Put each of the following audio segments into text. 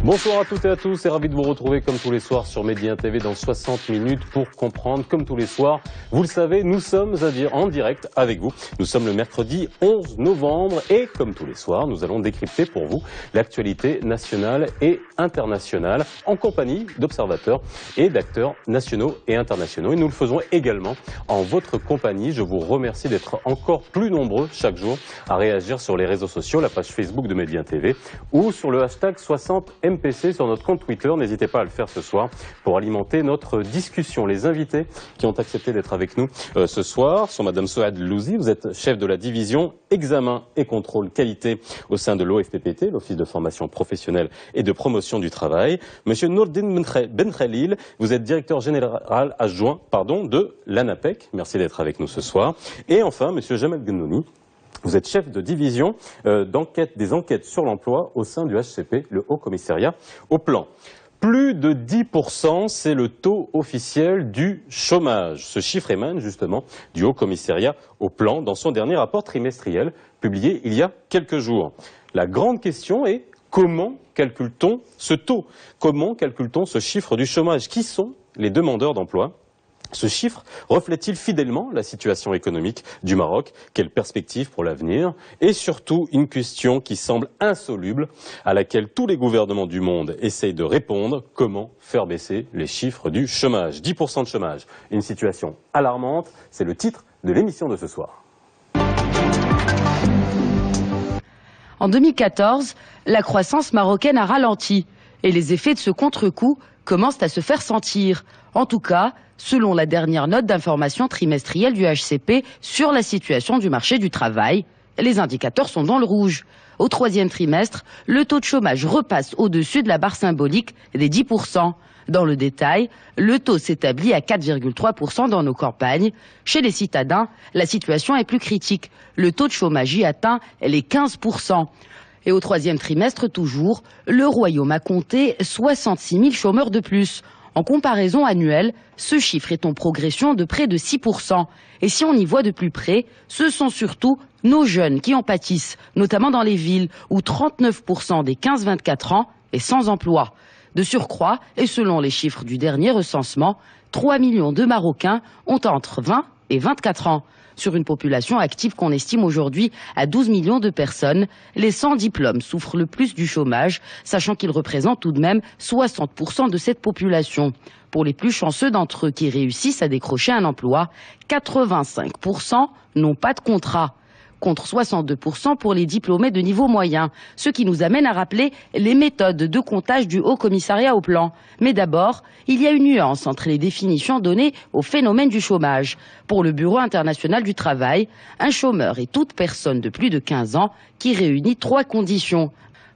Bonsoir à toutes et à tous, et ravi de vous retrouver comme tous les soirs sur Média TV dans 60 minutes pour comprendre. Comme tous les soirs, vous le savez, nous sommes en direct avec vous. Nous sommes le mercredi 11 novembre et comme tous les soirs, nous allons décrypter pour vous l'actualité nationale et internationale en compagnie d'observateurs et d'acteurs nationaux et internationaux. Et nous le faisons également en votre compagnie. Je vous remercie d'être encore plus nombreux chaque jour à réagir sur les réseaux sociaux, la page Facebook de Média TV ou sur le hashtag 60MPC sur notre compte Twitter. N'hésitez pas à le faire ce soir pour alimenter notre discussion. Les invités qui ont accepté d'être avec nous ce soir sont Madame Souad Louzi, vous êtes chef de la division examen et contrôle qualité au sein de l'OFPPT, l'Office de formation professionnelle et de promotion du travail. Monsieur Nourdine Benkhalil, vous êtes directeur général adjoint de l'ANAPEC. Merci d'être avec nous ce soir. Et enfin, Monsieur Jamal Gennouni, vous êtes chef de division des enquêtes sur l'emploi au sein du HCP, le Haut Commissariat au Plan. Plus de 10%, c'est le taux officiel du chômage. Ce chiffre émane justement du Haut Commissariat au Plan dans son dernier rapport trimestriel publié il y a quelques jours. La grande question est comment calcule-t-on ce taux? Comment calcule-t-on ce chiffre du chômage? Qui sont les demandeurs d'emploi? Ce chiffre reflète-t-il fidèlement la situation économique du Maroc? Quelles perspectives pour l'avenir? Et surtout, une question qui semble insoluble, à laquelle tous les gouvernements du monde essayent de répondre. Comment faire baisser les chiffres du chômage? 10% de chômage, une situation alarmante, c'est le titre de l'émission de ce soir. En 2014, la croissance marocaine a ralenti et les effets de ce contre-coup commencent à se faire sentir. En tout cas, selon la dernière note d'information trimestrielle du HCP sur la situation du marché du travail, les indicateurs sont dans le rouge. Au troisième trimestre, le taux de chômage repasse au-dessus de la barre symbolique des 10%. Dans le détail, le taux s'établit à 4,3% dans nos campagnes. Chez les citadins, la situation est plus critique. Le taux de chômage y atteint les 15%. Et au troisième trimestre toujours, le Royaume a compté 66 000 chômeurs de plus. En comparaison annuelle, ce chiffre est en progression de près de 6%. Et si on y voit de plus près, ce sont surtout nos jeunes qui en pâtissent, notamment dans les villes où 39% des 15-24 ans est sans emploi. De surcroît, et selon les chiffres du dernier recensement, 3 millions de Marocains ont entre 20 et 24 ans. Sur une population active qu'on estime aujourd'hui à 12 millions de personnes, les sans diplôme souffrent le plus du chômage, sachant qu'ils représentent tout de même 60% de cette population. Pour les plus chanceux d'entre eux qui réussissent à décrocher un emploi, 85% n'ont pas de contrat, contre 62% pour les diplômés de niveau moyen, ce qui nous amène à rappeler les méthodes de comptage du Haut Commissariat au Plan. Mais d'abord, il y a une nuance entre les définitions données au phénomène du chômage. Pour le Bureau international du travail, un chômeur est toute personne de plus de 15 ans qui réunit 3 conditions.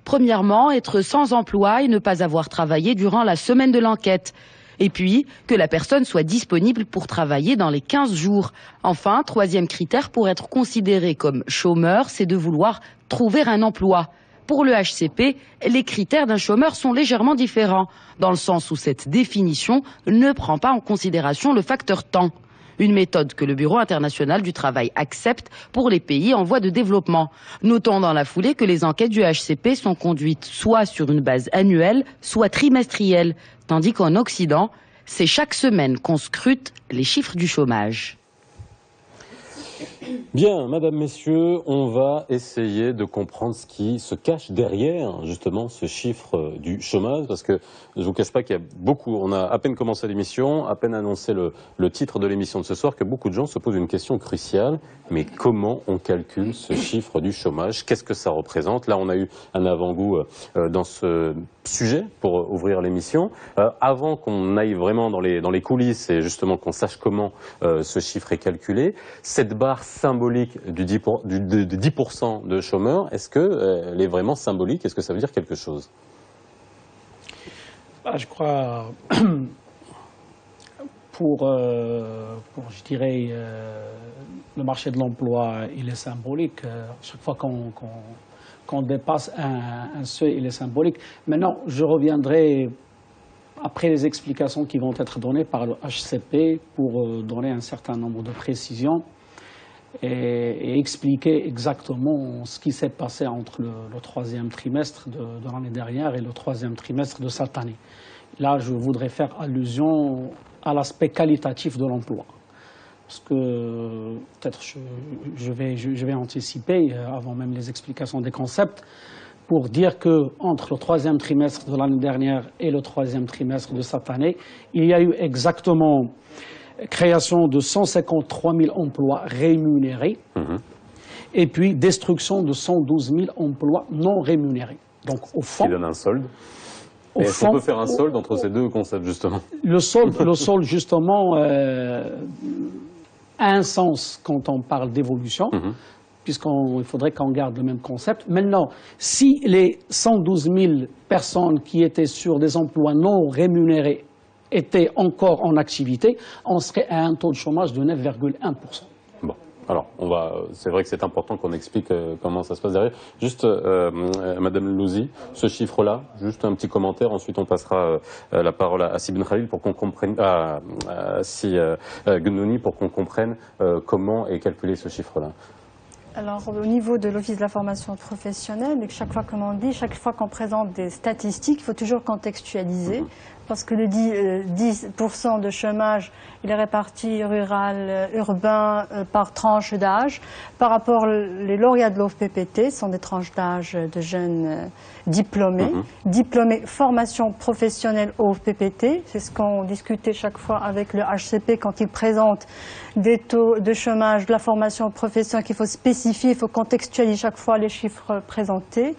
Premièrement, être sans emploi et ne pas avoir travaillé durant la semaine de l'enquête. Et puis, que la personne soit disponible pour travailler dans les 15 jours. Enfin, troisième critère pour être considéré comme chômeur, c'est de vouloir trouver un emploi. Pour le HCP, les critères d'un chômeur sont légèrement différents, dans le sens où cette définition ne prend pas en considération le facteur temps. Une méthode que le Bureau international du travail accepte pour les pays en voie de développement. Notons dans la foulée que les enquêtes du HCP sont conduites soit sur une base annuelle, soit trimestrielle, tandis qu'en Occident, c'est chaque semaine qu'on scrute les chiffres du chômage. Bien, Madame, Messieurs, on va essayer de comprendre ce qui se cache derrière, justement, ce chiffre du chômage, parce que je ne vous cache pas qu'il y a beaucoup, on a à peine commencé l'émission, à peine annoncé le titre de l'émission de ce soir, que beaucoup de gens se posent une question cruciale, mais comment on calcule ce chiffre du chômage? Qu'est-ce que ça représente? Là, on a eu un avant-goût dans ce sujet pour ouvrir l'émission. Avant qu'on aille vraiment dans les coulisses et justement qu'on sache comment ce chiffre est calculé, cette barre symbolique de 10% de chômeurs, est-ce qu'elle est vraiment symbolique? Est-ce que ça veut dire quelque chose? Je crois, pour je dirais, le marché de l'emploi, il est symbolique. Chaque fois qu'on dépasse un seuil, il est symbolique. Maintenant, je reviendrai après les explications qui vont être données par le HCP pour donner un certain nombre de précisions. et expliquer exactement ce qui s'est passé entre le troisième trimestre de l'année dernière et le troisième trimestre de cette année. Là, je voudrais faire allusion à l'aspect qualitatif de l'emploi. Parce que peut-être je vais anticiper, avant même les explications des concepts, pour dire qu'entre le troisième trimestre de l'année dernière et le troisième trimestre de cette année, il y a eu exactement création de 153 000 emplois rémunérés et puis destruction de 112 000 emplois non rémunérés. Donc au fond... Qui donne un solde. Est-ce qu'on peut faire un solde entre ces deux concepts, justement? Le solde justement, a un sens quand on parle d'évolution, puisqu'il faudrait qu'on garde le même concept. Maintenant, si les 112 000 personnes qui étaient sur des emplois non rémunérés étaient encore en activité, on serait à un taux de chômage de 9,1%. Bon. Alors, c'est vrai que c'est important qu'on explique comment ça se passe derrière. Juste, Madame Louzi, ce chiffre-là, juste un petit commentaire, ensuite on passera la parole à Sibin Khalil pour qu'on comprenne, à Gunnouni pour qu'on comprenne comment est calculé ce chiffre-là. Alors, au niveau de l'Office de la formation professionnelle, chaque fois, comme on dit, chaque fois qu'on présente des statistiques, il faut toujours contextualiser. Parce que le 10% de chômage, il est réparti rural, urbain, par tranche d'âge. Par rapport, les lauréats de l'OFPPT sont des tranches d'âge de jeunes diplômés. Diplômés formation professionnelle OFPPT, c'est ce qu'on discutait chaque fois avec le HCP quand il présente des taux de chômage de la formation professionnelle qu'il faut spécifier, il faut contextualiser chaque fois les chiffres présentés.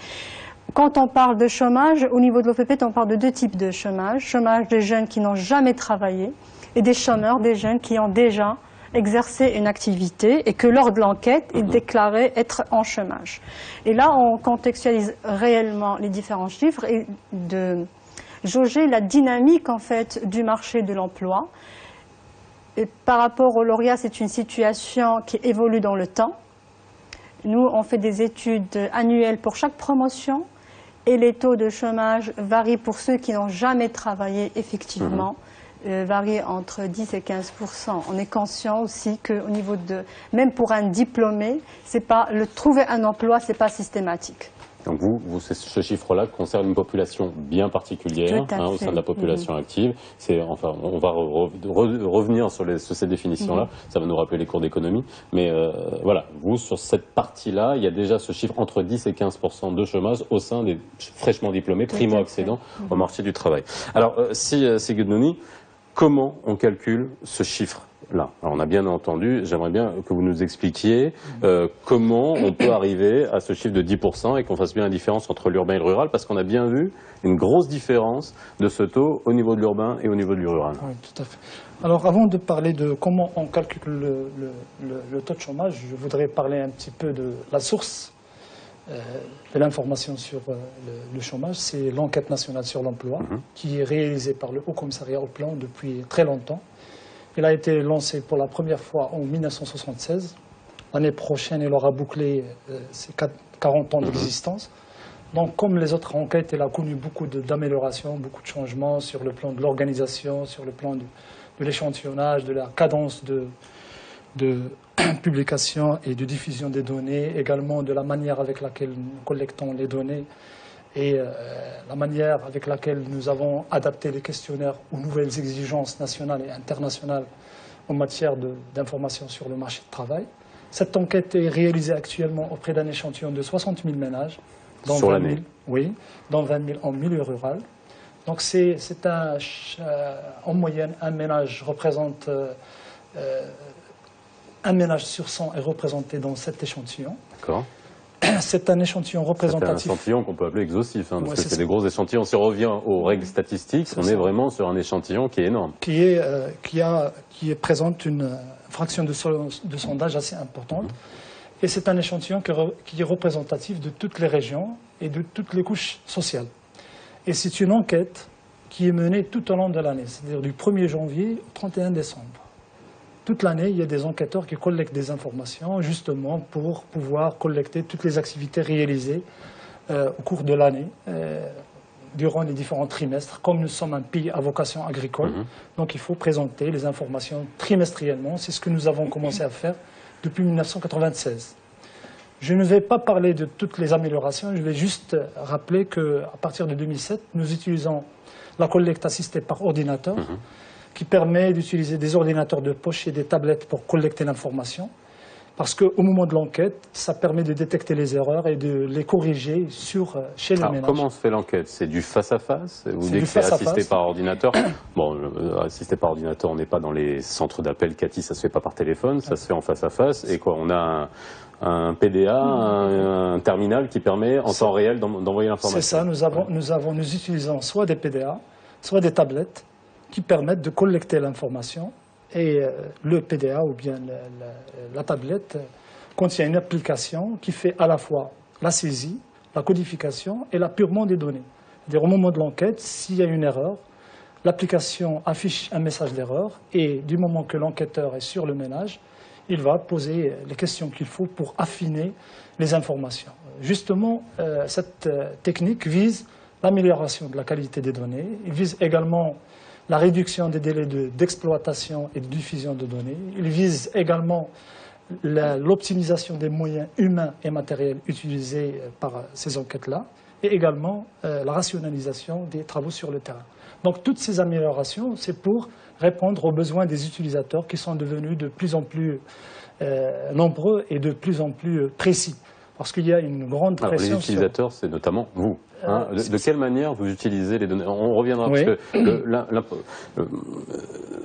Quand on parle de chômage, au niveau de l'OFPPT, on parle de deux types de chômage. Chômage des jeunes qui n'ont jamais travaillé et des chômeurs, des jeunes qui ont déjà exercé une activité et que lors de l'enquête, ils déclaraient être en chômage. Et là, on contextualise réellement les différents chiffres et de jauger la dynamique en fait du marché de l'emploi. Et par rapport aux lauréats, c'est une situation qui évolue dans le temps. Nous, on fait des études annuelles pour chaque promotion. Et les taux de chômage varient pour ceux qui n'ont jamais travaillé effectivement, varient entre 10 et 15%. On est conscient aussi qu'au niveau de, même pour un diplômé, trouver un emploi, c'est pas systématique. Donc ce chiffre-là concerne une population bien particulière au sein de la population active. Enfin, on va revenir sur ces définitions-là. Ça va nous rappeler les cours d'économie. Mais voilà, vous, sur cette partie-là, il y a déjà ce chiffre entre 10 et 15% de chômage au sein des fraîchement diplômés, primo-accédants au marché du travail. Alors, si Gunnouni, comment on calcule ce chiffre-là? Alors, on a bien entendu, j'aimerais bien que vous nous expliquiez comment on peut arriver à ce chiffre de 10% et qu'on fasse bien la différence entre l'urbain et le rural, parce qu'on a bien vu une grosse différence de ce taux au niveau de l'urbain et au niveau du rural. Oui, tout à fait. Alors, avant de parler de comment on calcule le taux de chômage, je voudrais parler un petit peu de la source de l'information sur le chômage. C'est l'enquête nationale sur l'emploi, qui est réalisée par le Haut Commissariat au Plan depuis très longtemps. Il a été lancé pour la première fois en 1976. L'année prochaine, il aura bouclé ses 40 ans d'existence. Donc, comme les autres enquêtes, il a connu beaucoup d'améliorations, beaucoup de changements sur le plan de l'organisation, sur le plan de l'échantillonnage, de la cadence de publication et de diffusion des données, également de la manière avec laquelle nous collectons les données et la manière avec laquelle nous avons adapté les questionnaires aux nouvelles exigences nationales et internationales en matière d'information sur le marché du travail. Cette enquête est réalisée actuellement auprès d'un échantillon de 60 000 ménages. Sur l'année? Oui, dans 20 000 en milieu rural. Donc en moyenne, un ménage représente... un ménage sur 100 est représenté dans cet échantillon. D'accord. C'est un échantillon représentatif. C'est un échantillon qu'on peut appeler exhaustif, parce que c'est des gros échantillons. Si on revient aux règles statistiques, on est vraiment sur un échantillon qui est énorme. Qui présente une fraction de sondage assez importante. Et c'est un échantillon qui est représentatif de toutes les régions et de toutes les couches sociales. Et c'est une enquête qui est menée tout au long de l'année, c'est-à-dire du 1er janvier au 31 décembre. Toute l'année, il y a des enquêteurs qui collectent des informations justement pour pouvoir collecter toutes les activités réalisées au cours de l'année, durant les différents trimestres. Comme nous sommes un pays à vocation agricole, donc il faut présenter les informations trimestriellement. C'est ce que nous avons commencé à faire depuis 1996. Je ne vais pas parler de toutes les améliorations, je vais juste rappeler qu'à partir de 2007, nous utilisons la collecte assistée par ordinateur, qui permet d'utiliser des ordinateurs de poche et des tablettes pour collecter l'information. Parce qu'au moment de l'enquête, ça permet de détecter les erreurs et de les corriger chez les ménages. Comment se fait l'enquête? C'est du face-à-face? Vous dites que c'est assisté par ordinateur. Bon, assisté par ordinateur, on n'est pas dans les centres d'appel CATI, ça se fait pas par téléphone, ça se fait en face-à-face. Et quoi, on a un PDA, un terminal qui permet en temps réel d'envoyer l'information. C'est ça, nous utilisons soit des PDA, soit des tablettes qui permettent de collecter l'information. Et le PDA ou bien la tablette contient une application qui fait à la fois la saisie, la codification et l'appurement des données. C'est-à-dire au moment de l'enquête, s'il y a une erreur, l'application affiche un message d'erreur et du moment que l'enquêteur est sur le ménage, il va poser les questions qu'il faut pour affiner les informations. Justement, cette technique vise l'amélioration de la qualité des données, il vise également la réduction des délais d'exploitation et de diffusion de données. Il vise également l'optimisation des moyens humains et matériels utilisés par ces enquêtes-là et également la rationalisation des travaux sur le terrain. Donc toutes ces améliorations, c'est pour répondre aux besoins des utilisateurs qui sont devenus de plus en plus nombreux et de plus en plus précis. Parce qu'il y a une grande pression. Les utilisateurs, c'est notamment vous. Hein, de quelle manière vous utilisez les données? On reviendra, oui. Parce que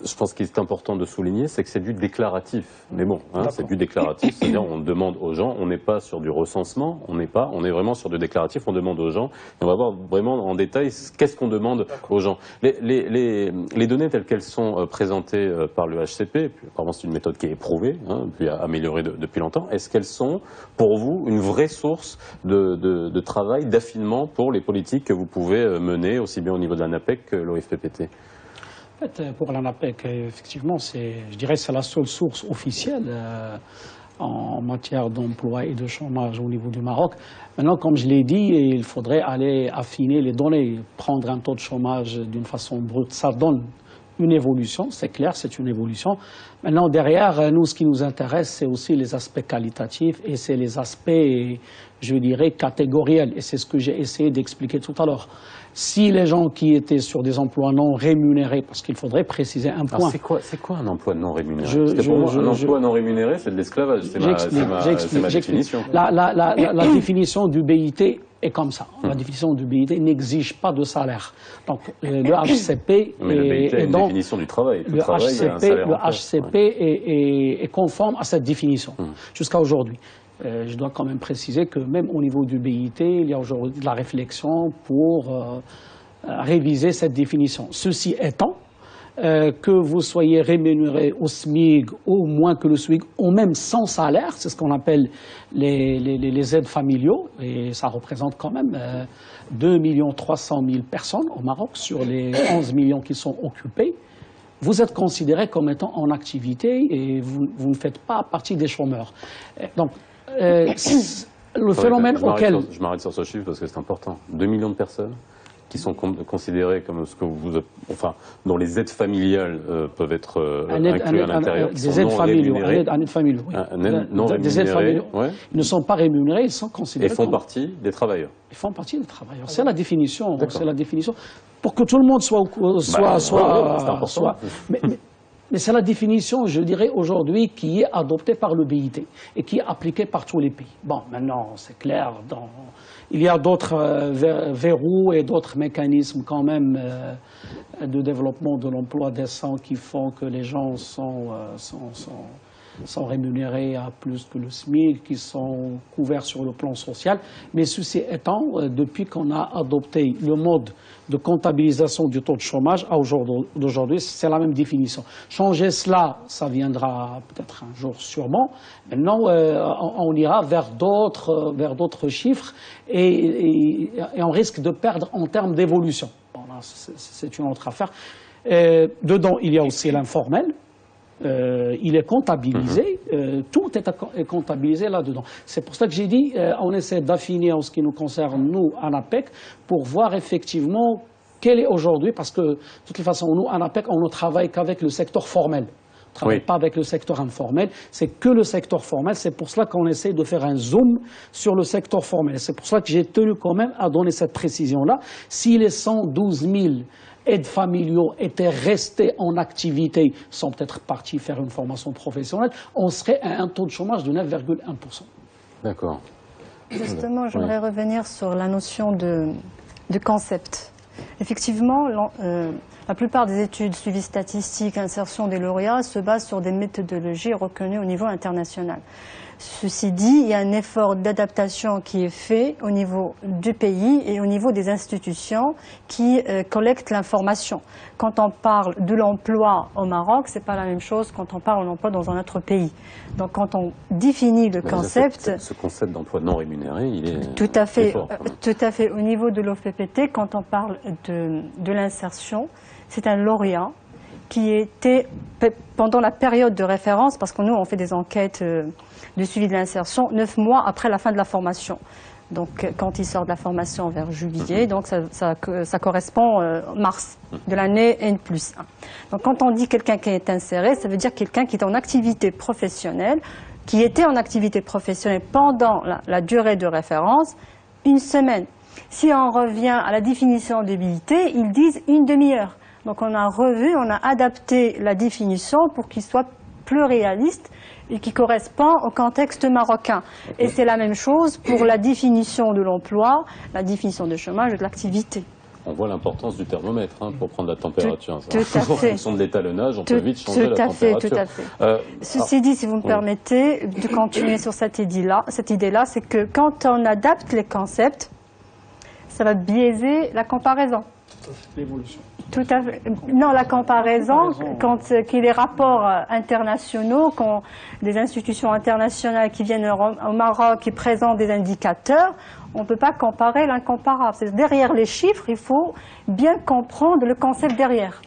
je pense qu'il est important de souligner, c'est que c'est du déclaratif. Mais bon, hein, c'est du déclaratif, c'est-à-dire on demande aux gens, on n'est pas sur du recensement, on est vraiment sur du déclaratif, on demande aux gens, et on va voir vraiment en détail qu'est-ce qu'on demande aux gens. Les données telles qu'elles sont présentées par le HCP, apparemment c'est une méthode qui est éprouvée, hein, puis améliorée depuis longtemps, est-ce qu'elles sont pour vous une vraie source de travail, d'affinement pour les politiques que vous pouvez mener aussi bien au niveau de l'ANAPEC que l'OFPPT? En fait, pour l'ANAPEC, effectivement, je dirais que c'est la seule source officielle en matière d'emploi et de chômage au niveau du Maroc. Maintenant, comme je l'ai dit, il faudrait aller affiner les données, prendre un taux de chômage d'une façon brute. Ça donne une évolution, c'est clair, c'est une évolution. Maintenant, derrière, nous, ce qui nous intéresse, c'est aussi les aspects qualitatifs et c'est les aspects, je dirais, catégoriels. Et c'est ce que j'ai essayé d'expliquer tout à l'heure. Si les gens qui étaient sur des emplois non rémunérés, parce qu'il faudrait préciser un point. C'est quoi un emploi non rémunéré? Pour moi, un emploi non rémunéré, c'est de l'esclavage. C'est ma définition. La définition du BIT est comme ça. La définition du BIT n'exige pas de salaire. Donc le HCP mais le BIT a une définition du travail. Le HCP est conforme à cette définition jusqu'à aujourd'hui. Je dois quand même préciser que même au niveau du BIT, il y a aujourd'hui de la réflexion pour réviser cette définition. Ceci étant, que vous soyez rémunéré au SMIC ou moins que le SMIC, ou même sans salaire, c'est ce qu'on appelle les aides familiaux, et ça représente quand même 2 300 000 personnes au Maroc sur les 11 millions qui sont occupés. Vous êtes considéré comme étant en activité et vous ne faites pas partie des chômeurs. Donc, le phénomène auquel... Je m'arrête sur ce chiffre parce que c'est important. 2 millions de personnes qui sont considérées comme ce que enfin, dont les aides familiales peuvent être incluses à l'intérieur, des aides familiales, des aides familiales, ils ne sont pas rémunérés, ils sont considérés et font partie des travailleurs. Ils font partie des travailleurs. C'est la définition. C'est la définition. Pour que tout le monde soit mais c'est la définition, je dirais, aujourd'hui, qui est adoptée par le BIT et qui est appliquée par tous les pays. Bon, maintenant, c'est clair, il y a d'autres verrous et d'autres mécanismes quand même de développement de l'emploi décent qui font que les gens sont rémunérés à plus que le SMIC, qui sont couverts sur le plan social. Mais ceci étant, depuis qu'on a adopté le mode de comptabilisation du taux de chômage à aujourd'hui, c'est la même définition. Changer cela, ça viendra peut-être un jour sûrement. Maintenant, on ira vers d'autres chiffres et on risque de perdre en termes d'évolution. Bon, là, c'est une autre affaire. Dedans, il y a aussi l'informel. Il est comptabilisé, tout est comptabilisé là-dedans. C'est pour ça que j'ai dit, on essaie d'affiner en ce qui nous concerne, nous, ANAPEC, pour voir effectivement quel est aujourd'hui, parce que de toute façon, nous, ANAPEC, on ne travaille qu'avec le secteur formel. On ne travaille pas avec le secteur informel, c'est que le secteur formel. C'est pour cela qu'on essaie de faire un zoom sur le secteur formel. C'est pour cela que j'ai tenu quand même à donner cette précision-là. Si les 112 000 aides familiaux étaient restés en activité sans peut-être partis faire une formation professionnelle, on serait à un taux de chômage de 9,1%. D'accord. Justement, j'aimerais revenir sur la notion de concept. Effectivement, la plupart des études suivies statistiques, insertion des lauréats, se basent sur des méthodologies reconnues au niveau international. Ceci dit, il y a un effort d'adaptation qui est fait au niveau du pays et au niveau des institutions qui collectent l'information. Quand on parle de l'emploi au Maroc, c'est pas la même chose quand on parle de l'emploi dans un autre pays. Donc quand on définit le concept... Ce concept d'emploi non rémunéré, il est tout à fait, fort. tout à fait. Au niveau de l'OFPPT, quand on parle de l'insertion, c'est un lauréat qui était, pendant la période de référence, parce que nous on fait des enquêtes de suivi de l'insertion 9 mois après la fin de la formation. Donc quand il sort de la formation vers juillet, donc ça correspond mars de l'année N+1. Donc quand on dit quelqu'un qui est inséré, ça veut dire quelqu'un qui est en activité professionnelle, qui était en activité professionnelle pendant la durée de référence, une semaine. Si on revient à la définition d'habilité, ils disent une demi-heure. Donc on a revu, on a adapté la définition pour qu'il soit plus réaliste et qui correspond au contexte marocain. Et c'est la même chose pour la définition de l'emploi, la définition de chômage et de l'activité. On voit l'importance du thermomètre pour prendre la température. Tout à fait. En fonction de l'étalonnage, on peut vite changer la température. Tout à fait. Ceci dit, si vous me permettez de continuer sur cette idée-là, c'est que quand on adapte les concepts, ça va biaiser la comparaison. L'évolution. Tout à fait. Non, la comparaison, quand qu'il y a des rapports internationaux, quand des institutions internationales qui viennent au Maroc, qui présentent des indicateurs, on ne peut pas comparer l'incomparable. Derrière les chiffres, il faut bien comprendre le concept derrière.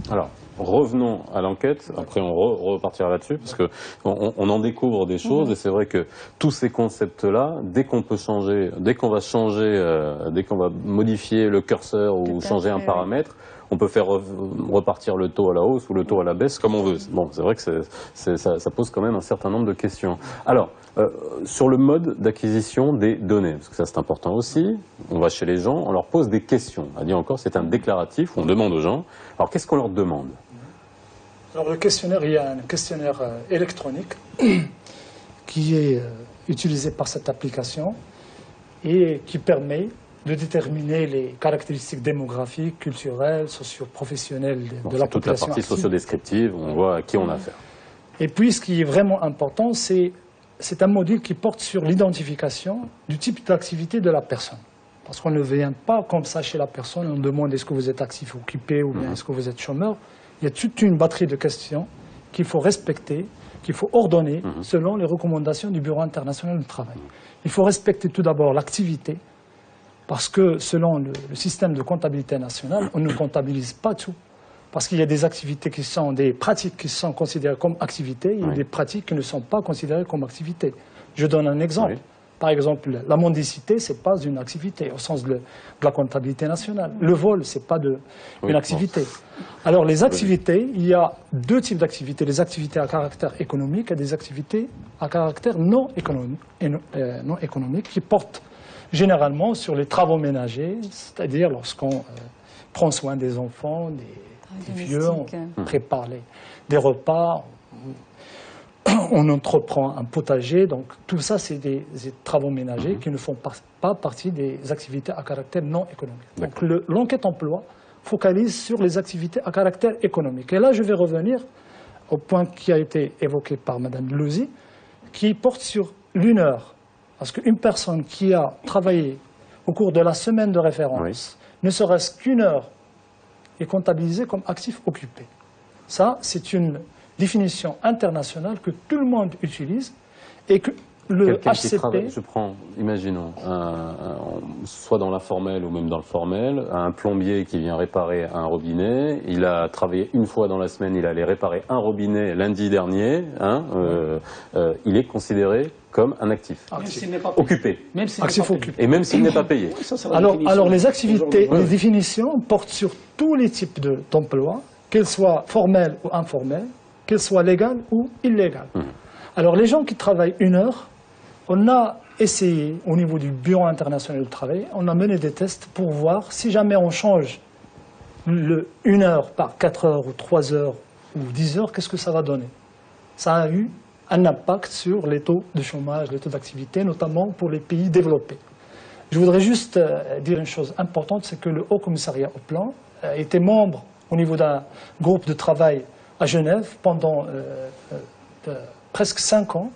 Alors, revenons à l'enquête, après on repartira là-dessus, parce qu'on en découvre des choses, et c'est vrai que tous ces concepts-là, dès qu'on peut changer, dès qu'on va modifier le curseur ou changer un paramètre, on peut faire repartir le taux à la hausse ou le taux à la baisse comme on veut. Bon, c'est vrai que ça pose quand même un certain nombre de questions. Alors, sur le mode d'acquisition des données, parce que ça c'est important aussi, on va chez les gens, on leur pose des questions. On a dit encore, c'est un déclaratif, on demande aux gens. Alors, qu'est-ce qu'on leur demande ? Alors, le questionnaire, il y a un questionnaire électronique qui est utilisé par cette application et qui permet de déterminer les caractéristiques démographiques, culturelles, socio-professionnelles de la population. Toute la partie socio-descriptive, on voit à qui on a affaire. Et puis, ce qui est vraiment important, c'est un module qui porte sur l'identification du type d'activité de la personne. Parce qu'on ne vient pas comme ça chez la personne, on demande est-ce que vous êtes actif ou occupé ou bien est-ce que vous êtes chômeur. Il y a toute une batterie de questions qu'il faut respecter, qu'il faut ordonner selon les recommandations du Bureau international du travail. Il faut respecter tout d'abord l'activité, parce que selon le système de comptabilité nationale, on ne comptabilise pas tout. Parce qu'il y a des activités qui sont des pratiques qui sont considérées comme activités, il y a des pratiques qui ne sont pas considérées comme activités. Je donne un exemple. Oui. Par exemple, la mendicité, ce n'est pas une activité au sens de la comptabilité nationale. Le vol, ce n'est pas une activité. Alors, les activités, il y a deux types d'activités. Les activités à caractère économique et des activités à caractère non économique qui portent généralement sur les travaux ménagers, c'est-à-dire lorsqu'on prend soin des enfants, des vieux, on prépare des repas, on entreprend un potager, donc tout ça c'est des travaux ménagers qui ne font pas partie des activités à caractère non économique. Donc l'enquête emploi focalise sur les activités à caractère économique. Et là je vais revenir au point qui a été évoqué par Mme Louzi, qui porte sur l'1 heure. Parce qu'une personne qui a travaillé au cours de la semaine de référence, ne serait-ce qu'1 heure, est comptabilisée comme actif occupé. Ça, c'est une définition internationale que tout le monde utilise et que le HCP... Je prends, imaginons, soit dans l'informel ou même dans le formel, un plombier qui vient réparer un robinet, il a travaillé une fois dans la semaine, il allait réparer un robinet lundi dernier, il est considéré comme un actif, occupé. Même s'il actif occupé. Et même s'il n'est pas payé. Alors les activités, les définitions portent sur tous les types d'emplois, qu'elles soient formelles ou informelles, qu'elle soit légale ou illégale. Alors les gens qui travaillent 1 heure, on a essayé au niveau du Bureau international du travail, on a mené des tests pour voir si jamais on change le 1 heure par 4 heures ou 3 heures ou 10 heures, qu'est-ce que ça va donner? Ça a eu un impact sur les taux de chômage, les taux d'activité, notamment pour les pays développés. Je voudrais juste dire une chose importante, c'est que le Haut Commissariat au Plan était membre au niveau d'un groupe de travail à Genève pendant presque 5 ans.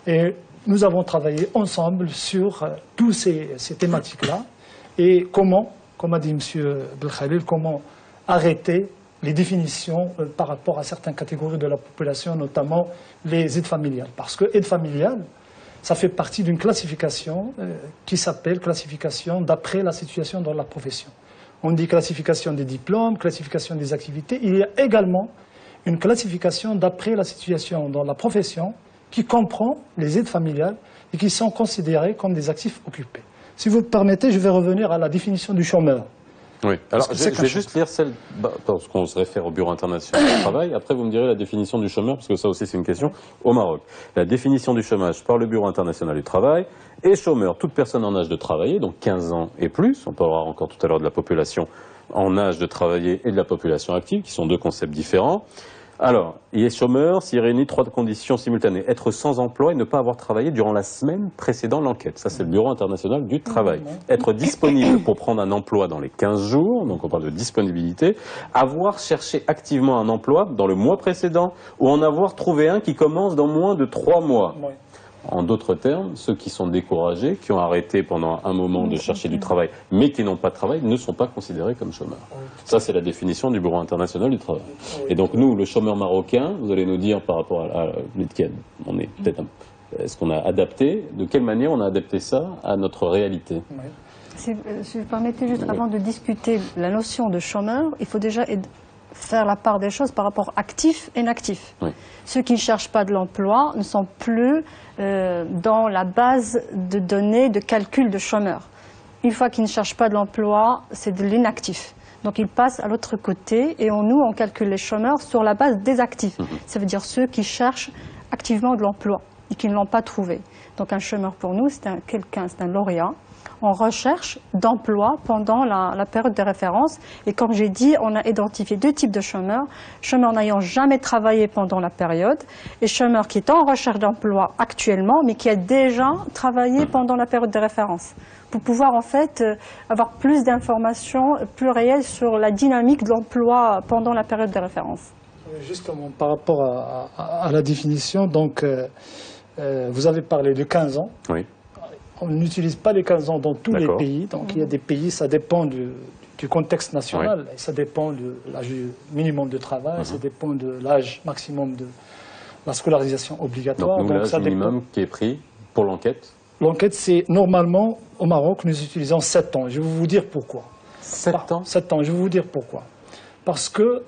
Et nous avons travaillé ensemble sur toutes ces thématiques-là et comment, comme a dit M. Belkhalil, comment arrêter les définitions par rapport à certaines catégories de la population, notamment les aides familiales. Parce que aide familiale, ça fait partie d'une classification qui s'appelle classification d'après la situation dans la profession. On dit classification des diplômes, classification des activités. Il y a également une classification d'après la situation dans la profession qui comprend les aides familiales et qui sont considérées comme des actifs occupés. Si vous me permettez, je vais revenir à la définition du chômeur. Oui, alors je vais juste lire celle, parce qu'on se réfère au Bureau international du travail, après vous me direz la définition du chômeur, parce que ça aussi c'est une question, au Maroc. La définition du chômage par le Bureau international du travail est chômeur, toute personne en âge de travailler, donc 15 ans et plus, on parlera encore tout à l'heure de la population en âge de travailler et de la population active, qui sont 2 concepts différents. Alors, il est chômeur s'il réunit 3 conditions simultanées. Être sans emploi et ne pas avoir travaillé durant la semaine précédant l'enquête. Ça, c'est le Bureau international du travail. Être disponible pour prendre un emploi dans les 15 jours, donc on parle de disponibilité. Avoir cherché activement un emploi dans le mois précédent ou en avoir trouvé un qui commence dans moins de 3 mois. En d'autres termes, ceux qui sont découragés, qui ont arrêté pendant un moment de chercher du travail, mais qui n'ont pas de travail, ne sont pas considérés comme chômeurs. Ça, c'est la définition du Bureau international du travail. Et donc nous, le chômeur marocain, vous allez nous dire par rapport à lequel on est peut-être est-ce qu'on a adapté, de quelle manière on a adapté ça à notre réalité? Si vous permettez, juste avant de discuter la notion de chômeur, il faut déjà faire la part des choses par rapport actif et inactif. Ceux qui ne cherchent pas de l'emploi ne sont plus dans la base de données de calcul de chômeurs. Une fois qu'ils ne cherchent pas de l'emploi, c'est de l'inactif. Donc ils passent à l'autre côté et on calcule les chômeurs sur la base des actifs. Ça veut dire ceux qui cherchent activement de l'emploi et qui ne l'ont pas trouvé. Donc un chômeur pour nous, c'est un lauréat en recherche d'emploi pendant la période de référence. Et comme j'ai dit, on a identifié 2 types de chômeurs. Chômeurs n'ayant jamais travaillé pendant la période et chômeurs qui est en recherche d'emploi actuellement, mais qui a déjà travaillé pendant la période de référence. Pour pouvoir en fait avoir plus d'informations plus réelles sur la dynamique de l'emploi pendant la période de référence. Justement, par rapport à la définition, donc, vous avez parlé de 15 ans. Oui. On n'utilise pas les 15 ans dans tous les pays. Donc il y a des pays, ça dépend du contexte national, et ça dépend de l'âge minimum de travail, ça dépend de l'âge maximum de la scolarisation obligatoire. Donc nous, l'âge minimum qui est pris pour l'enquête? L'enquête, c'est normalement, au Maroc, nous utilisons 7 ans. Je vais vous dire pourquoi. 7 ans? 7 ans, je vais vous dire pourquoi. Parce que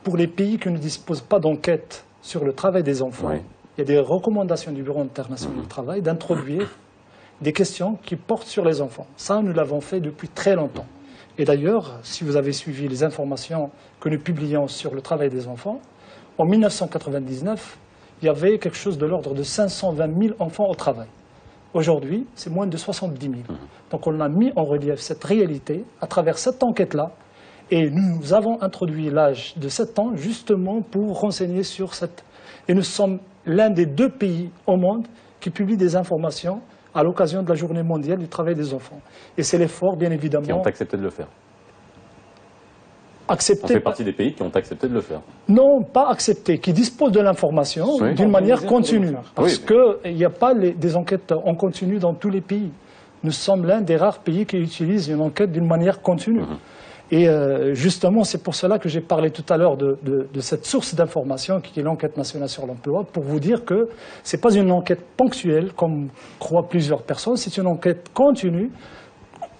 pour les pays qui ne disposent pas d'enquête sur le travail des enfants, il y a des recommandations du Bureau international du travail d'introduire des questions qui portent sur les enfants. Ça, nous l'avons fait depuis très longtemps. Et d'ailleurs, si vous avez suivi les informations que nous publions sur le travail des enfants, en 1999, il y avait quelque chose de l'ordre de 520 000 enfants au travail. Aujourd'hui, c'est moins de 70 000. Donc on a mis en relief cette réalité à travers cette enquête-là. Et nous avons introduit l'âge de 7 ans justement pour renseigner sur cette... Et nous sommes l'un des 2 pays au monde qui publie des informations à l'occasion de la Journée mondiale du travail des enfants. Et c'est l'effort, bien évidemment... Qui ont accepté de le faire. Accepté... On fait partie des pays qui ont accepté de le faire. Non, pas accepté, qui disposent de l'information d'une manière continue. Parce qu'il n'y a pas des enquêtes en continu dans tous les pays. Nous sommes l'un des rares pays qui utilisent une enquête d'une manière continue. Et justement, c'est pour cela que j'ai parlé tout à l'heure de cette source d'information qui est l'enquête nationale sur l'emploi, pour vous dire que ce n'est pas une enquête ponctuelle, comme croient plusieurs personnes, c'est une enquête continue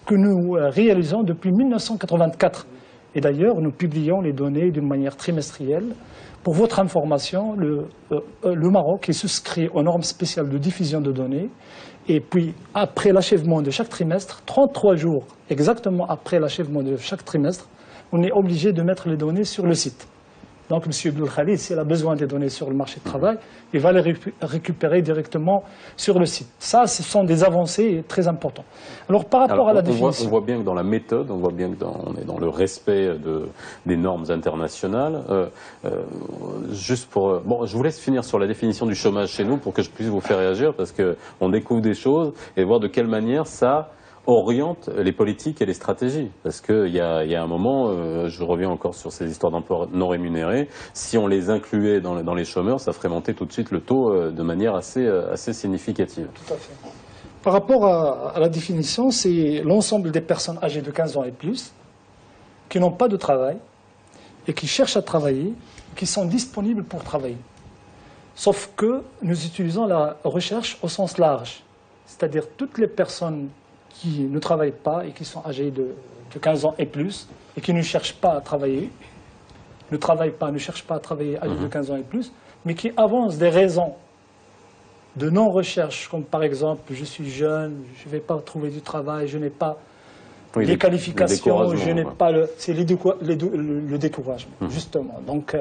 que nous réalisons depuis 1984. Et d'ailleurs, nous publions les données d'une manière trimestrielle. Pour votre information, le Maroc est souscrit aux normes spéciales de diffusion de données. Et puis, après l'achèvement de chaque trimestre, 33 jours exactement après l'achèvement de chaque trimestre, on est obligé de mettre les données sur le site. Donc, M. Belkhalid, s'il a besoin des données sur le marché du travail, il va les récupérer directement sur le site. Ça, ce sont des avancées très importantes. Alors, par rapport à la définition... On voit bien que dans la méthode, on voit bien que on est dans le respect des normes internationales. Juste pour... Bon, je vous laisse finir sur la définition du chômage chez nous pour que je puisse vous faire réagir, parce qu'on découvre des choses et voir de quelle manière ça oriente les politiques et les stratégies. Parce qu'il y a un moment, je reviens encore sur ces histoires d'emploi non rémunérés, si on les incluait dans les chômeurs, ça ferait monter tout de suite le taux de manière assez significative. Tout à fait. Par rapport à la définition, c'est l'ensemble des personnes âgées de 15 ans et plus qui n'ont pas de travail et qui cherchent à travailler, qui sont disponibles pour travailler. Sauf que nous utilisons la recherche au sens large, c'est-à-dire toutes les personnes qui ne travaillent pas et qui sont âgés de 15 ans et plus et qui ne cherchent pas à travailler, ne travaillent pas, ne cherchent pas à travailler âgés de 15 ans et plus, mais qui avancent des raisons de non-recherche, comme par exemple, je suis jeune, je ne vais pas trouver du travail, je n'ai pas les qualifications, je n'ai pas le... C'est le découragement, justement. Donc,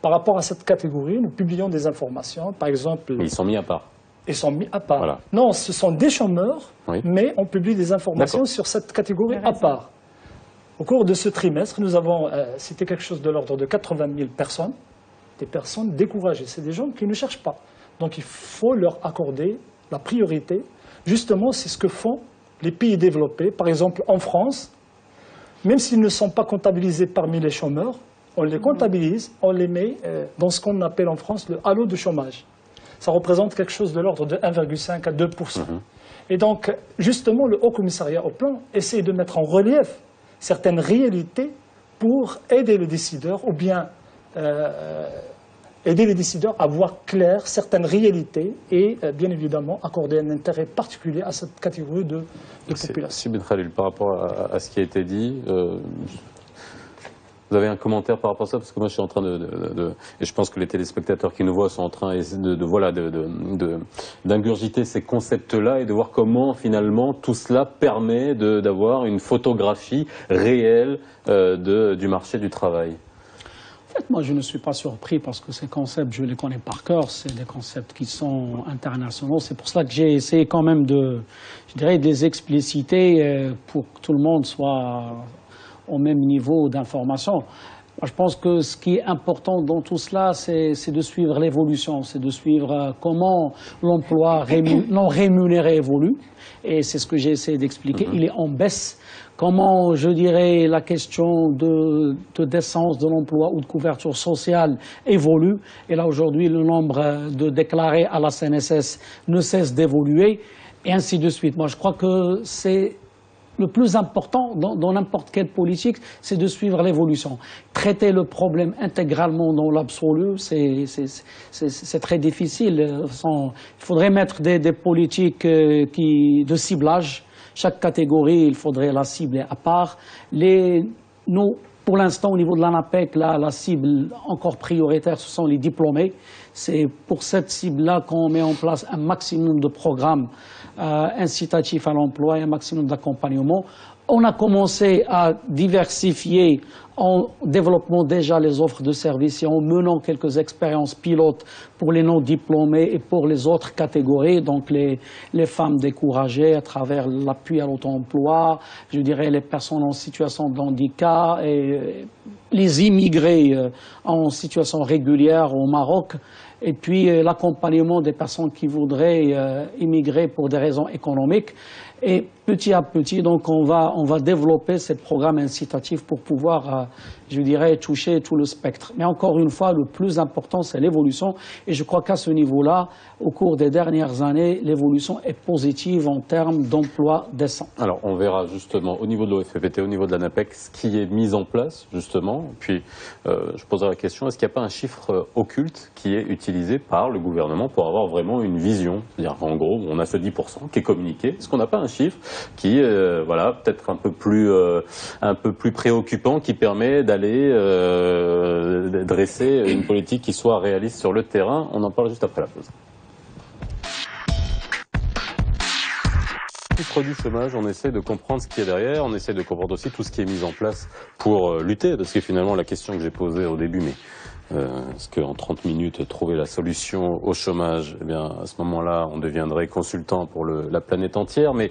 par rapport à cette catégorie, nous publions des informations, par exemple... Mais ils sont mis à part. Ils sont mis à part. Voilà. Non, ce sont des chômeurs, oui. Mais on publie des informations sur cette catégorie à part. Au cours de ce trimestre, nous avons cité quelque chose de l'ordre de 80 000 personnes, des personnes découragées. C'est des gens qui ne cherchent pas. Donc il faut leur accorder la priorité. Justement, c'est ce que font les pays développés. Par exemple, en France, même s'ils ne sont pas comptabilisés parmi les chômeurs, on les comptabilise, on les met dans ce qu'on appelle en France le halo de chômage. Ça représente quelque chose de l'ordre de 1,5 à 2%. Et donc, justement, le Haut Commissariat au Plan essaie de mettre en relief certaines réalités pour aider les décideurs, ou bien aider les décideurs à voir clair certaines réalités et, bien évidemment, accorder un intérêt particulier à cette catégorie de population. Sibeth Khalil, par rapport à ce qui a été dit, vous avez un commentaire par rapport à ça? Parce que moi, je suis en train et je pense que les téléspectateurs qui nous voient sont en train d'ingurgiter ces concepts-là et de voir comment, finalement, tout cela permet d'avoir une photographie réelle du marché du travail. En fait, moi, je ne suis pas surpris parce que ces concepts, je les connais par cœur. C'est des concepts qui sont internationaux. C'est pour cela que j'ai essayé quand même de les expliciter pour que tout le monde soit au même niveau d'information. Moi, je pense que ce qui est important dans tout cela, c'est de suivre l'évolution, c'est de suivre comment l'emploi non rémunéré évolue. Et c'est ce que j'ai essayé d'expliquer. Il est en baisse. Comment, je dirais, la question de décence de l'emploi ou de couverture sociale évolue. Et là, aujourd'hui, le nombre de déclarés à la CNSS ne cesse d'évoluer, et ainsi de suite. Moi, je crois que c'est le plus important dans n'importe quelle politique, c'est de suivre l'évolution. Traiter le problème intégralement dans l'absolu, c'est très difficile. Il faudrait mettre des politiques de ciblage. Chaque catégorie, il faudrait la cibler à part. Nous, pour l'instant, au niveau de l'ANAPEC, la cible encore prioritaire, ce sont les diplômés. C'est pour cette cible-là qu'on met en place un maximum de programmes incitatifs à l'emploi et un maximum d'accompagnement. On a commencé à diversifier en développant déjà les offres de services et en menant quelques expériences pilotes pour les non-diplômés et pour les autres catégories, donc les femmes découragées à travers l'appui à l'auto-emploi, je dirais les personnes en situation de handicap et les immigrés en situation régulière au Maroc, et puis l'accompagnement des personnes qui voudraient immigrer pour des raisons économiques. Et petit à petit, donc, on va développer ces programmes incitatifs pour pouvoir, je dirais, toucher tout le spectre. Mais encore une fois, le plus important, c'est l'évolution. Et je crois qu'à ce niveau-là, au cours des dernières années, l'évolution est positive en termes d'emploi décent. Alors, on verra justement au niveau de l'OFPT, au niveau de l'ANAPEC, ce qui est mis en place, justement. Puis, je poserai la question, est-ce qu'il n'y a pas un chiffre occulte qui est utilisé par le gouvernement pour avoir vraiment une vision? C'est-à-dire, en gros, on a ce 10% qui est communiqué. Est-ce qu'on n'a pas un chiffre qui, voilà, peut-être un peu plus préoccupant, qui permet d'aller dresser une politique qui soit réaliste sur le terrain? On en parle juste après la pause. Chiffre du chômage, on essaie de comprendre ce qui est derrière, on essaie de comprendre aussi tout ce qui est mis en place pour lutter, parce que finalement la question que j'ai posée au début, mais Parce qu'en 30 minutes, trouver la solution au chômage, eh bien, à ce moment-là, on deviendrait consultant pour la planète entière. Mais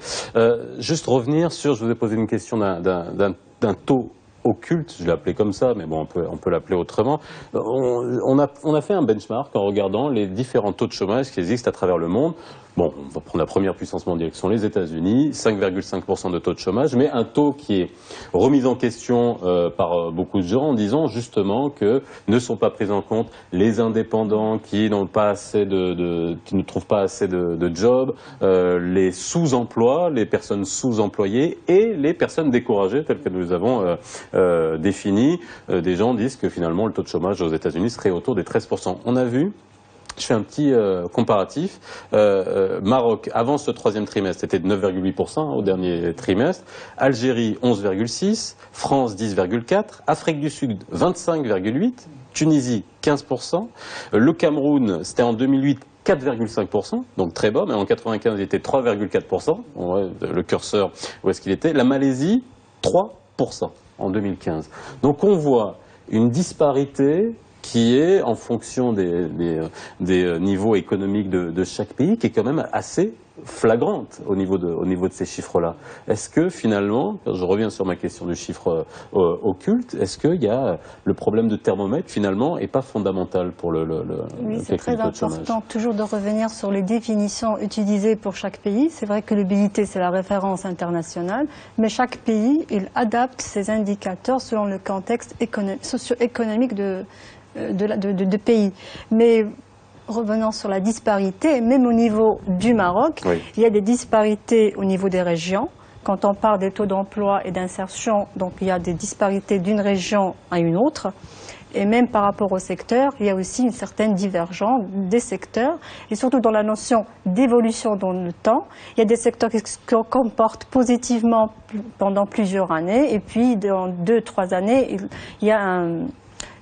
juste revenir sur, je vous ai posé une question d'un taux occulte, je l'ai appelé comme ça, mais bon, on peut l'appeler autrement. On a fait un benchmark en regardant les différents taux de chômage qui existent à travers le monde. Bon, on va prendre la première puissance mondiale qui sont les États-Unis, 5,5% de taux de chômage, mais un taux qui est remis en question par beaucoup de gens en disant justement que ne sont pas pris en compte les indépendants qui n'ont pas assez qui ne trouvent pas assez de jobs, les sous-emplois, les personnes sous-employées et les personnes découragées telles que nous avons définies. Des gens disent que finalement le taux de chômage aux États-Unis serait autour des 13%. On a vu. Je fais un petit comparatif. Maroc, avant ce troisième trimestre, était de 9,8% au dernier trimestre. Algérie, 11,6%. France, 10,4%. Afrique du Sud, 25,8%. Tunisie, 15%. Le Cameroun, c'était en 2008, 4,5%, donc très bas, mais en 95, il était 3,4%. Le curseur, où est-ce qu'il était? La Malaisie, 3% en 2015. Donc on voit une disparité qui est en fonction des niveaux économiques de chaque pays, qui est quand même assez flagrante au niveau de ces chiffres-là. Est-ce que finalement, je reviens sur ma question du chiffre occulte, est-ce qu'il y a le problème de thermomètre finalement est pas fondamental pour Oui, c'est très important toujours de revenir sur les définitions utilisées pour chaque pays. C'est vrai que le BIT c'est la référence internationale, mais chaque pays il adapte ses indicateurs selon le contexte socio-économique de pays. Mais revenant sur la disparité, même au niveau du Maroc, oui, il y a des disparités au niveau des régions. Quand on parle des taux d'emploi et d'insertion, donc il y a des disparités d'une région à une autre. Et même par rapport au secteur, il y a aussi une certaine divergence des secteurs. Et surtout dans la notion d'évolution dans le temps, il y a des secteurs qui se comportent positivement pendant plusieurs années. Et puis dans 2-3 années, il y a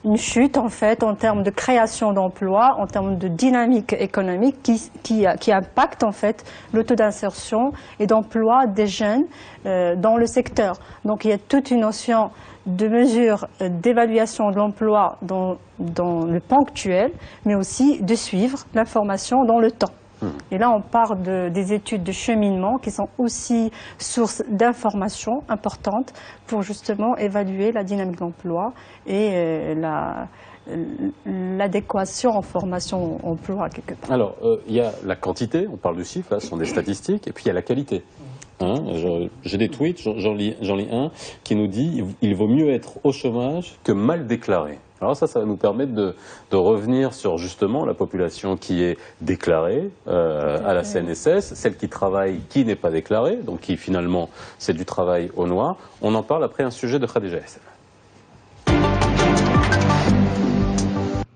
une chute en fait en termes de création d'emplois, en termes de dynamique économique qui impacte en fait le taux d'insertion et d'emploi des jeunes dans le secteur. Donc il y a toute une notion de mesures d'évaluation de l'emploi dans le ponctuel, mais aussi de suivre l'information dans le temps. Et là, on parle des études de cheminement qui sont aussi source d'informations importantes pour justement évaluer la dynamique d'emploi et l'adéquation en formation-emploi quelque part. Alors, il y a la quantité, on parle du chiffre, là, ce sont des statistiques, et puis il y a la qualité. J'ai des tweets, j'en lis un, qui nous dit « Il vaut mieux être au chômage que mal déclaré ». Alors ça va nous permettre de revenir sur justement la population qui est déclarée à la CNSS, celle qui travaille, qui n'est pas déclarée, donc qui finalement c'est du travail au noir. On en parle après un sujet de Khadija Hassel.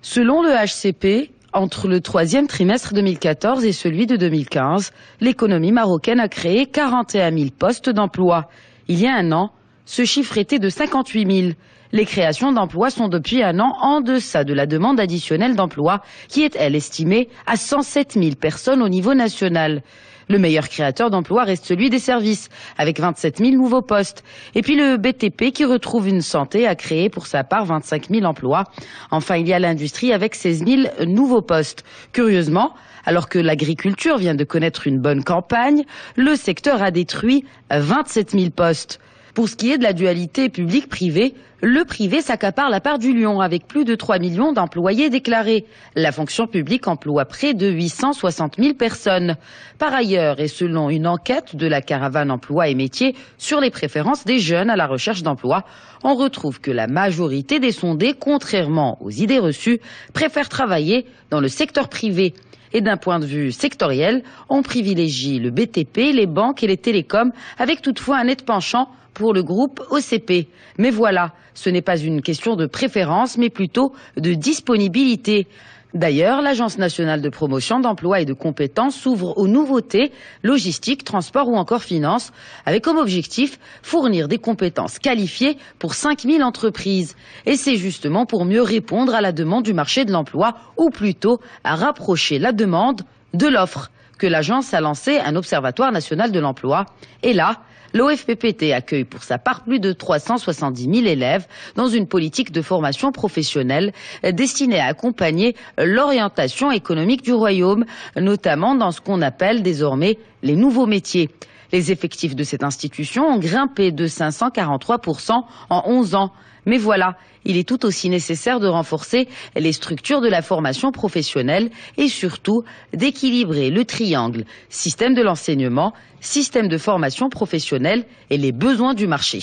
Selon le HCP, entre le troisième trimestre 2014 et celui de 2015, l'économie marocaine a créé 41 000 postes d'emploi. Il y a un an, ce chiffre était de 58 000. Les créations d'emplois sont depuis un an en deçà de la demande additionnelle d'emploi, qui est, elle, estimée à 107 000 personnes au niveau national. Le meilleur créateur d'emplois reste celui des services, avec 27 000 nouveaux postes. Et puis le BTP qui retrouve une santé a créé pour sa part 25 000 emplois. Enfin, il y a l'industrie avec 16 000 nouveaux postes. Curieusement, alors que l'agriculture vient de connaître une bonne campagne, le secteur a détruit 27 000 postes. Pour ce qui est de la dualité public-privé, le privé s'accapare la part du lion avec plus de 3 millions d'employés déclarés. La fonction publique emploie près de 860 000 personnes. Par ailleurs, et selon une enquête de la caravane emploi et métiers sur les préférences des jeunes à la recherche d'emploi, on retrouve que la majorité des sondés, contrairement aux idées reçues, préfèrent travailler dans le secteur privé. Et d'un point de vue sectoriel, on privilégie le BTP, les banques et les télécoms, avec toutefois un net penchant pour le groupe OCP. Mais voilà, ce n'est pas une question de préférence, mais plutôt de disponibilité. D'ailleurs, l'Agence nationale de promotion d'emploi et de compétences s'ouvre aux nouveautés, logistique, transport ou encore finance, avec comme objectif fournir des compétences qualifiées pour 5 000 entreprises. Et c'est justement pour mieux répondre à la demande du marché de l'emploi, ou plutôt à rapprocher la demande de l'offre. que l'agence a lancé un observatoire national de l'emploi. Et là, l'OFPPT accueille pour sa part plus de 370 000 élèves dans une politique de formation professionnelle destinée à accompagner l'orientation économique du royaume, notamment dans ce qu'on appelle désormais les nouveaux métiers. Les effectifs de cette institution ont grimpé de 543% en 11 ans. Mais voilà, il est tout aussi nécessaire de renforcer les structures de la formation professionnelle et surtout d'équilibrer le triangle système de l'enseignement, système de formation professionnelle et les besoins du marché.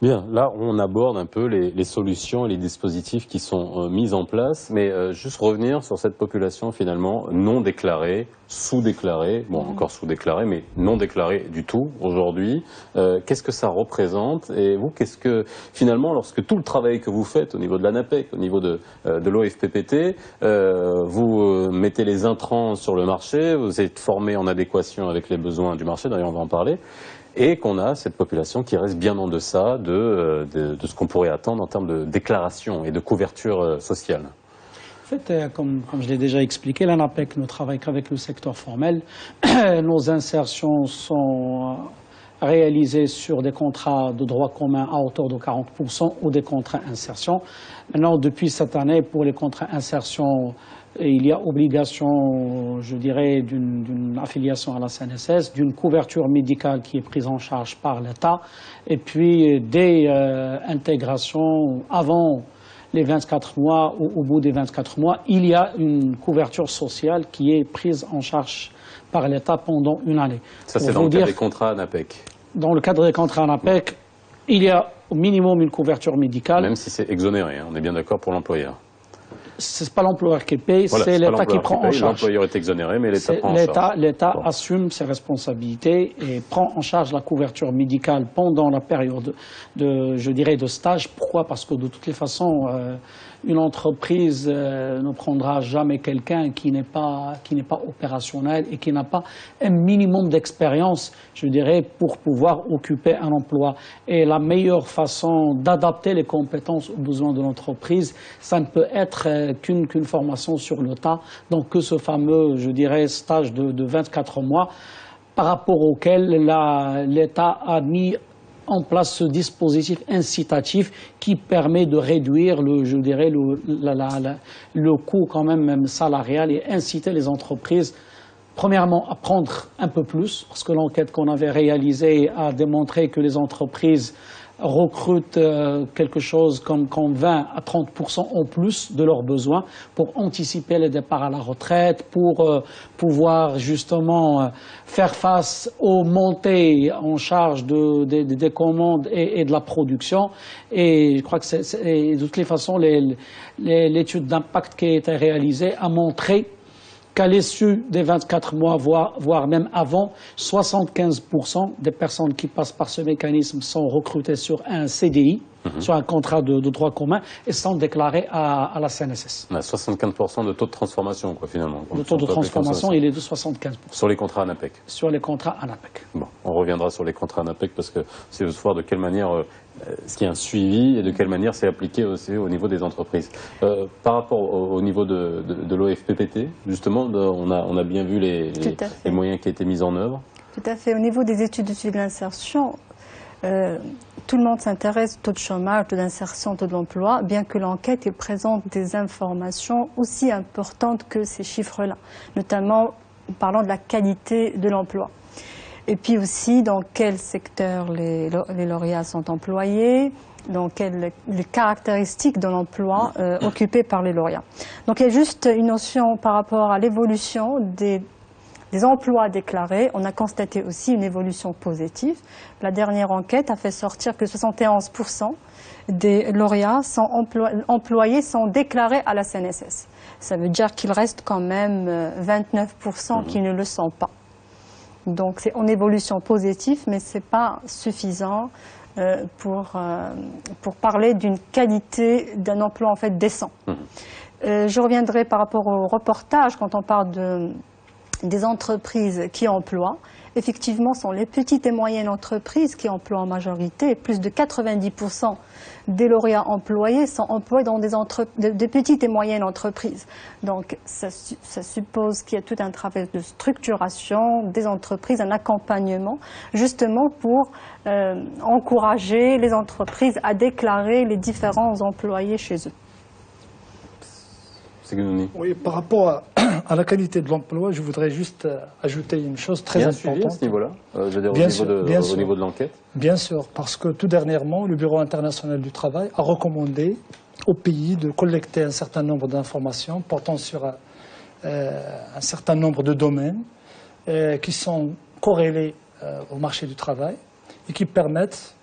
Bien, là on aborde un peu les solutions et les dispositifs qui sont mis en place, mais juste revenir sur cette population finalement non déclarée, sous-déclarée, bon encore sous-déclarée, mais non déclarée du tout aujourd'hui. Qu'est-ce que ça représente et vous, qu'est-ce que finalement, lorsque tout le travail que vous faites au niveau de l'ANAPEC, au niveau de l'OFPPT, vous mettez les intrants sur le marché, vous êtes formé en adéquation avec les besoins du marché, d'ailleurs on va en parler, et qu'on a cette population qui reste bien en deçà de ce qu'on pourrait attendre en termes de déclaration et de couverture sociale. En fait, comme je l'ai déjà expliqué, l'ANAPEC ne travaille qu'avec le secteur formel. Nos insertions sont réalisées sur des contrats de droit commun à hauteur de 40% ou des contrats insertion. Maintenant, depuis cette année, pour les contrats insertion, il y a obligation, je dirais, d'une affiliation à la CNSS, d'une couverture médicale qui est prise en charge par l'État, et puis des intégrations avant les 24 mois ou au bout des 24 mois, il y a une couverture sociale qui est prise en charge par l'État pendant une année. Ça, c'est dans le cadre des contrats ANAPEC. Dans le cadre des contrats ANAPEC, il y a au minimum une couverture médicale. Même si c'est exonéré, hein, on est bien d'accord pour l'employeur. C'est pas l'employeur qui paye, voilà, c'est l'État qui prend en charge. L'employeur est exonéré, mais l'État prend en charge. L'État assume ses responsabilités et prend en charge la couverture médicale pendant la période de stage. Pourquoi? Parce que de toutes les façons, une entreprise ne prendra jamais quelqu'un qui n'est pas opérationnel et qui n'a pas un minimum d'expérience, je dirais, pour pouvoir occuper un emploi. Et la meilleure façon d'adapter les compétences aux besoins de l'entreprise, ça ne peut être qu'une formation sur le tas. Donc que ce fameux, je dirais, stage de 24 mois, par rapport auquel l'État a mis en place ce dispositif incitatif qui permet de réduire le coût quand même salarial et inciter les entreprises premièrement à prendre un peu plus, parce que l'enquête qu'on avait réalisée a démontré que les entreprises recrutent quelque chose comme 20 à 30% en plus de leurs besoins pour anticiper les départs à la retraite, pour pouvoir justement faire face aux montées en charge des commandes et de la production. Et je crois que de toutes les façons, l'étude d'impact qui a été réalisée a montré qu'à l'issue des 24 mois, voire même avant, 75% des personnes qui passent par ce mécanisme sont recrutées sur un CDI, sur un contrat de droit commun, et sont déclarées à la CNSS. On a 75% de taux de transformation, quoi, finalement. Le taux de transformation, il est de 75%. Sur les contrats ANAPEC. Sur les contrats ANAPEC. Bon, on reviendra sur les contrats ANAPEC parce que c'est de voir de quelle manière ce qui est un suivi et de quelle manière c'est appliqué aussi au niveau des entreprises. Par rapport au niveau de l'OFPPT, justement, on a bien vu les moyens qui étaient mis en œuvre. Tout à fait. Au niveau des études de suivi de l'insertion, tout le monde s'intéresse au taux de chômage, taux d'insertion, taux de l'emploi, bien que l'enquête présente des informations aussi importantes que ces chiffres-là, notamment en parlant de la qualité de l'emploi. Et puis aussi dans quel secteur les lauréats sont employés, dans les caractéristiques de l'emploi occupé par les lauréats. Donc il y a juste une notion par rapport à l'évolution des emplois déclarés. On a constaté aussi une évolution positive. La dernière enquête a fait sortir que 71% des lauréats sont employés sont déclarés à la CNSS. Ça veut dire qu'il reste quand même 29% qui ne le sont pas. Donc c'est en évolution positive, mais ce n'est pas suffisant pour parler d'une qualité d'un emploi en fait décent. Je reviendrai par rapport au reportage quand on parle des entreprises qui emploient, effectivement, sont les petites et moyennes entreprises qui emploient en majorité. Plus de 90% des lauréats employés sont employés dans des petites et moyennes entreprises. Donc, ça suppose qu'il y a tout un travail de structuration des entreprises, un accompagnement, justement pour encourager les entreprises à déclarer les différents employés chez eux. Oui, par rapport à la qualité de l'emploi, je voudrais juste ajouter une chose très importante. Suivi à ce niveau-là, au niveau de l'enquête. Bien sûr, parce que tout dernièrement, le Bureau international du travail a recommandé aux pays de collecter un certain nombre d'informations portant sur un certain nombre de domaines qui sont corrélés au marché du travail et qui permettent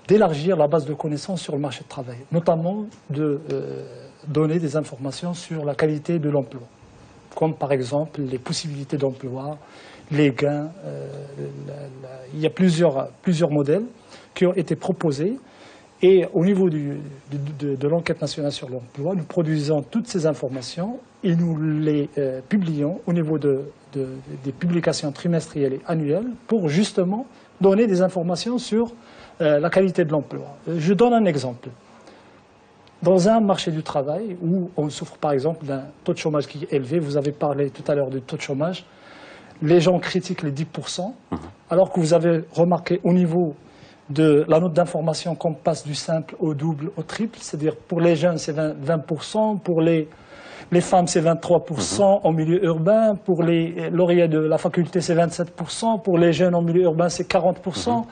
d'élargir la base de connaissances sur le marché du travail, notamment de donner des informations sur la qualité de l'emploi, comme par exemple les possibilités d'emploi, les gains. Il y a plusieurs modèles qui ont été proposés et au niveau de l'enquête nationale sur l'emploi, nous produisons toutes ces informations et nous les publions au niveau des publications trimestrielles et annuelles pour justement donner des informations sur la qualité de l'emploi. Je donne un exemple. Dans un marché du travail où on souffre par exemple d'un taux de chômage qui est élevé, vous avez parlé tout à l'heure du taux de chômage, les gens critiquent les 10%, alors que vous avez remarqué au niveau de la note d'information qu'on passe du simple au double, au triple, c'est-à-dire pour les jeunes c'est 20%, pour les femmes c'est 23% en milieu urbain, pour les lauréats de la faculté c'est 27%, pour les jeunes en milieu urbain c'est 40%,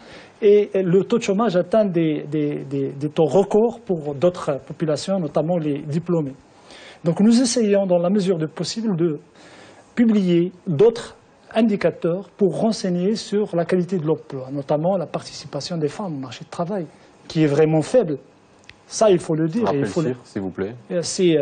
et le taux de chômage atteint des taux records pour d'autres populations, notamment les diplômés. Donc nous essayons dans la mesure du possible de publier d'autres indicateurs pour renseigner sur la qualité de l'emploi, notamment la participation des femmes au marché du travail, qui est vraiment faible. Ça, il faut le dire. Rappelez le chiffre, s'il vous plaît. C'est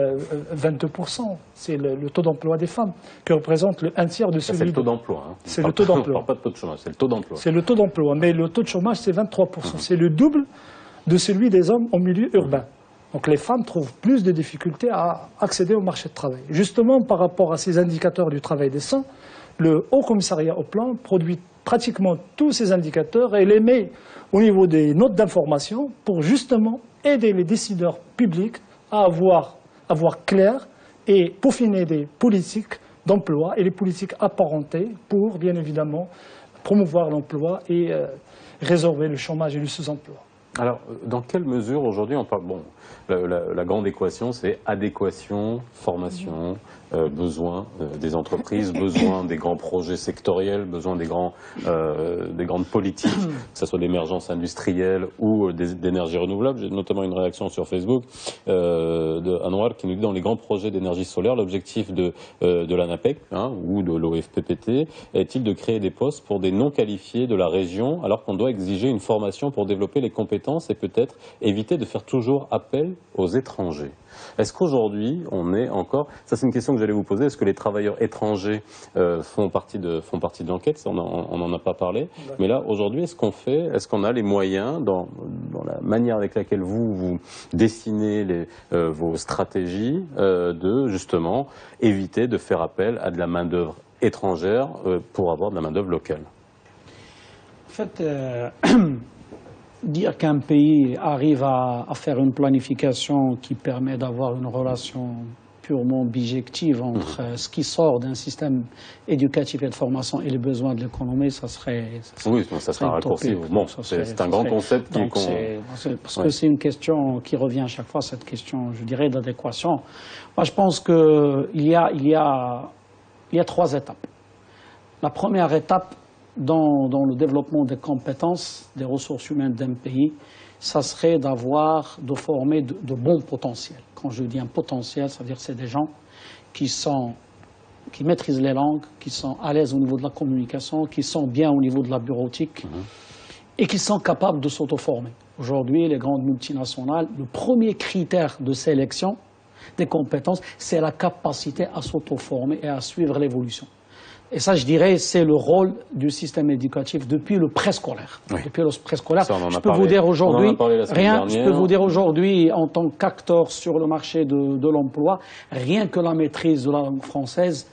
22%. C'est le taux d'emploi des femmes, qui représente un tiers de celui... C'est le taux d'emploi. Hein. C'est le taux d'emploi. On ne parle pas de taux de chômage, c'est le taux d'emploi. C'est le taux d'emploi, mais le taux de chômage, c'est 23%. C'est le double de celui des hommes en milieu urbain. Donc les femmes trouvent plus de difficultés à accéder au marché du travail. Justement, par rapport à ces indicateurs du travail décent, le Haut Commissariat au Plan produit pratiquement tous ces indicateurs et les met au niveau des notes d'information pour justement aider les décideurs publics à avoir clair et peaufiner des politiques d'emploi et les politiques apparentées pour, bien évidemment, promouvoir l'emploi et résorber le chômage et le sous-emploi. Alors, dans quelle mesure aujourd'hui on parle... Bon, la grande équation, c'est adéquation, formation, besoin des entreprises, besoin des grands projets sectoriels, besoin des grandes politiques, que ce soit d'émergence industrielle ou d'énergie renouvelable. J'ai notamment une réaction sur Facebook de Anwar qui nous dit dans les grands projets d'énergie solaire, l'objectif de l'ANAPEC ou de l'OFPPT est-il de créer des postes pour des non qualifiés de la région alors qu'on doit exiger une formation pour développer les compétences et peut-être éviter de faire toujours appel aux étrangers. Est-ce qu'aujourd'hui, on est encore... Ça, c'est une question que j'allais vous poser. Est-ce que les travailleurs étrangers font partie de l'enquête? On n'en a pas parlé. Mais là, aujourd'hui, est-ce qu'on a les moyens, dans la manière avec laquelle vous dessinez vos stratégies, de justement éviter de faire appel à de la main-d'œuvre étrangère pour avoir de la main-d'œuvre locale? En fait, dire qu'un pays arrive à faire une planification qui permet d'avoir une relation purement bijective entre ce qui sort d'un système éducatif et de formation et les besoins de l'économie, ça serait un raccourci. Bon, c'est un grand concept parce que c'est une question qui revient à chaque fois, cette question, je dirais, d'adéquation. Moi, je pense qu'il y a trois étapes. La première étape, dans le développement des compétences, des ressources humaines d'un pays, ça serait de former de bons potentiels. Quand je dis un potentiel, ça veut dire que c'est des gens qui maîtrisent les langues, qui sont à l'aise au niveau de la communication, qui sont bien au niveau de la bureautique et qui sont capables de s'auto-former. Aujourd'hui, les grandes multinationales, le premier critère de sélection des compétences, c'est la capacité à s'auto-former et à suivre l'évolution. Et ça, je dirais, c'est le rôle du système éducatif depuis le préscolaire. Oui. Depuis le préscolaire, je peux vous dire aujourd'hui, en tant qu'acteur sur le marché de l'emploi, rien que la maîtrise de la langue française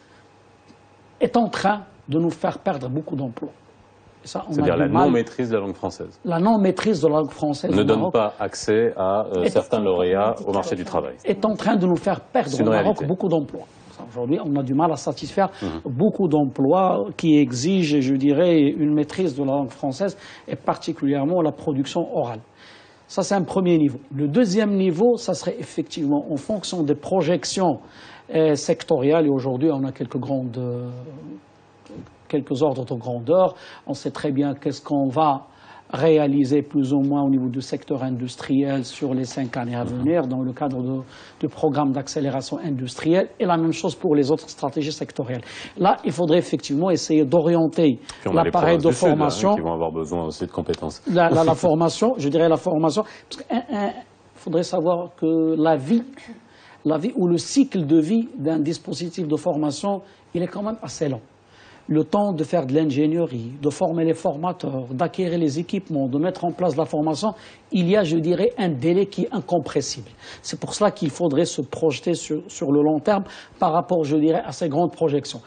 est en train de nous faire perdre beaucoup d'emplois. C'est-à-dire la non-maîtrise de la langue française. La non-maîtrise de la langue française ne donne pas accès à certains lauréats au marché du travail. Est en train de nous faire perdre au Maroc beaucoup d'emplois. Aujourd'hui, on a du mal à satisfaire beaucoup d'emplois qui exigent, je dirais, une maîtrise de la langue française et particulièrement la production orale. Ça, c'est un premier niveau. Le deuxième niveau, ça serait effectivement en fonction des projections sectorielles. Et aujourd'hui, on a quelques ordres de grandeur. On sait très bien qu'est-ce qu'on va réaliser plus ou moins au niveau du secteur industriel sur les 5 années à venir dans le cadre de programmes d'accélération industrielle et la même chose pour les autres stratégies sectorielles. Là, il faudrait effectivement essayer d'orienter l'appareil de formation. Qui vont avoir besoin aussi de compétences. La formation, je dirais la formation, parce qu'il faudrait savoir que la vie ou le cycle de vie d'un dispositif de formation, il est quand même assez long. Le temps de faire de l'ingénierie, de former les formateurs, d'acquérir les équipements, de mettre en place la formation, il y a, je dirais, un délai qui est incompressible. C'est pour cela qu'il faudrait se projeter sur le long terme par rapport, je dirais, à ces grandes projections.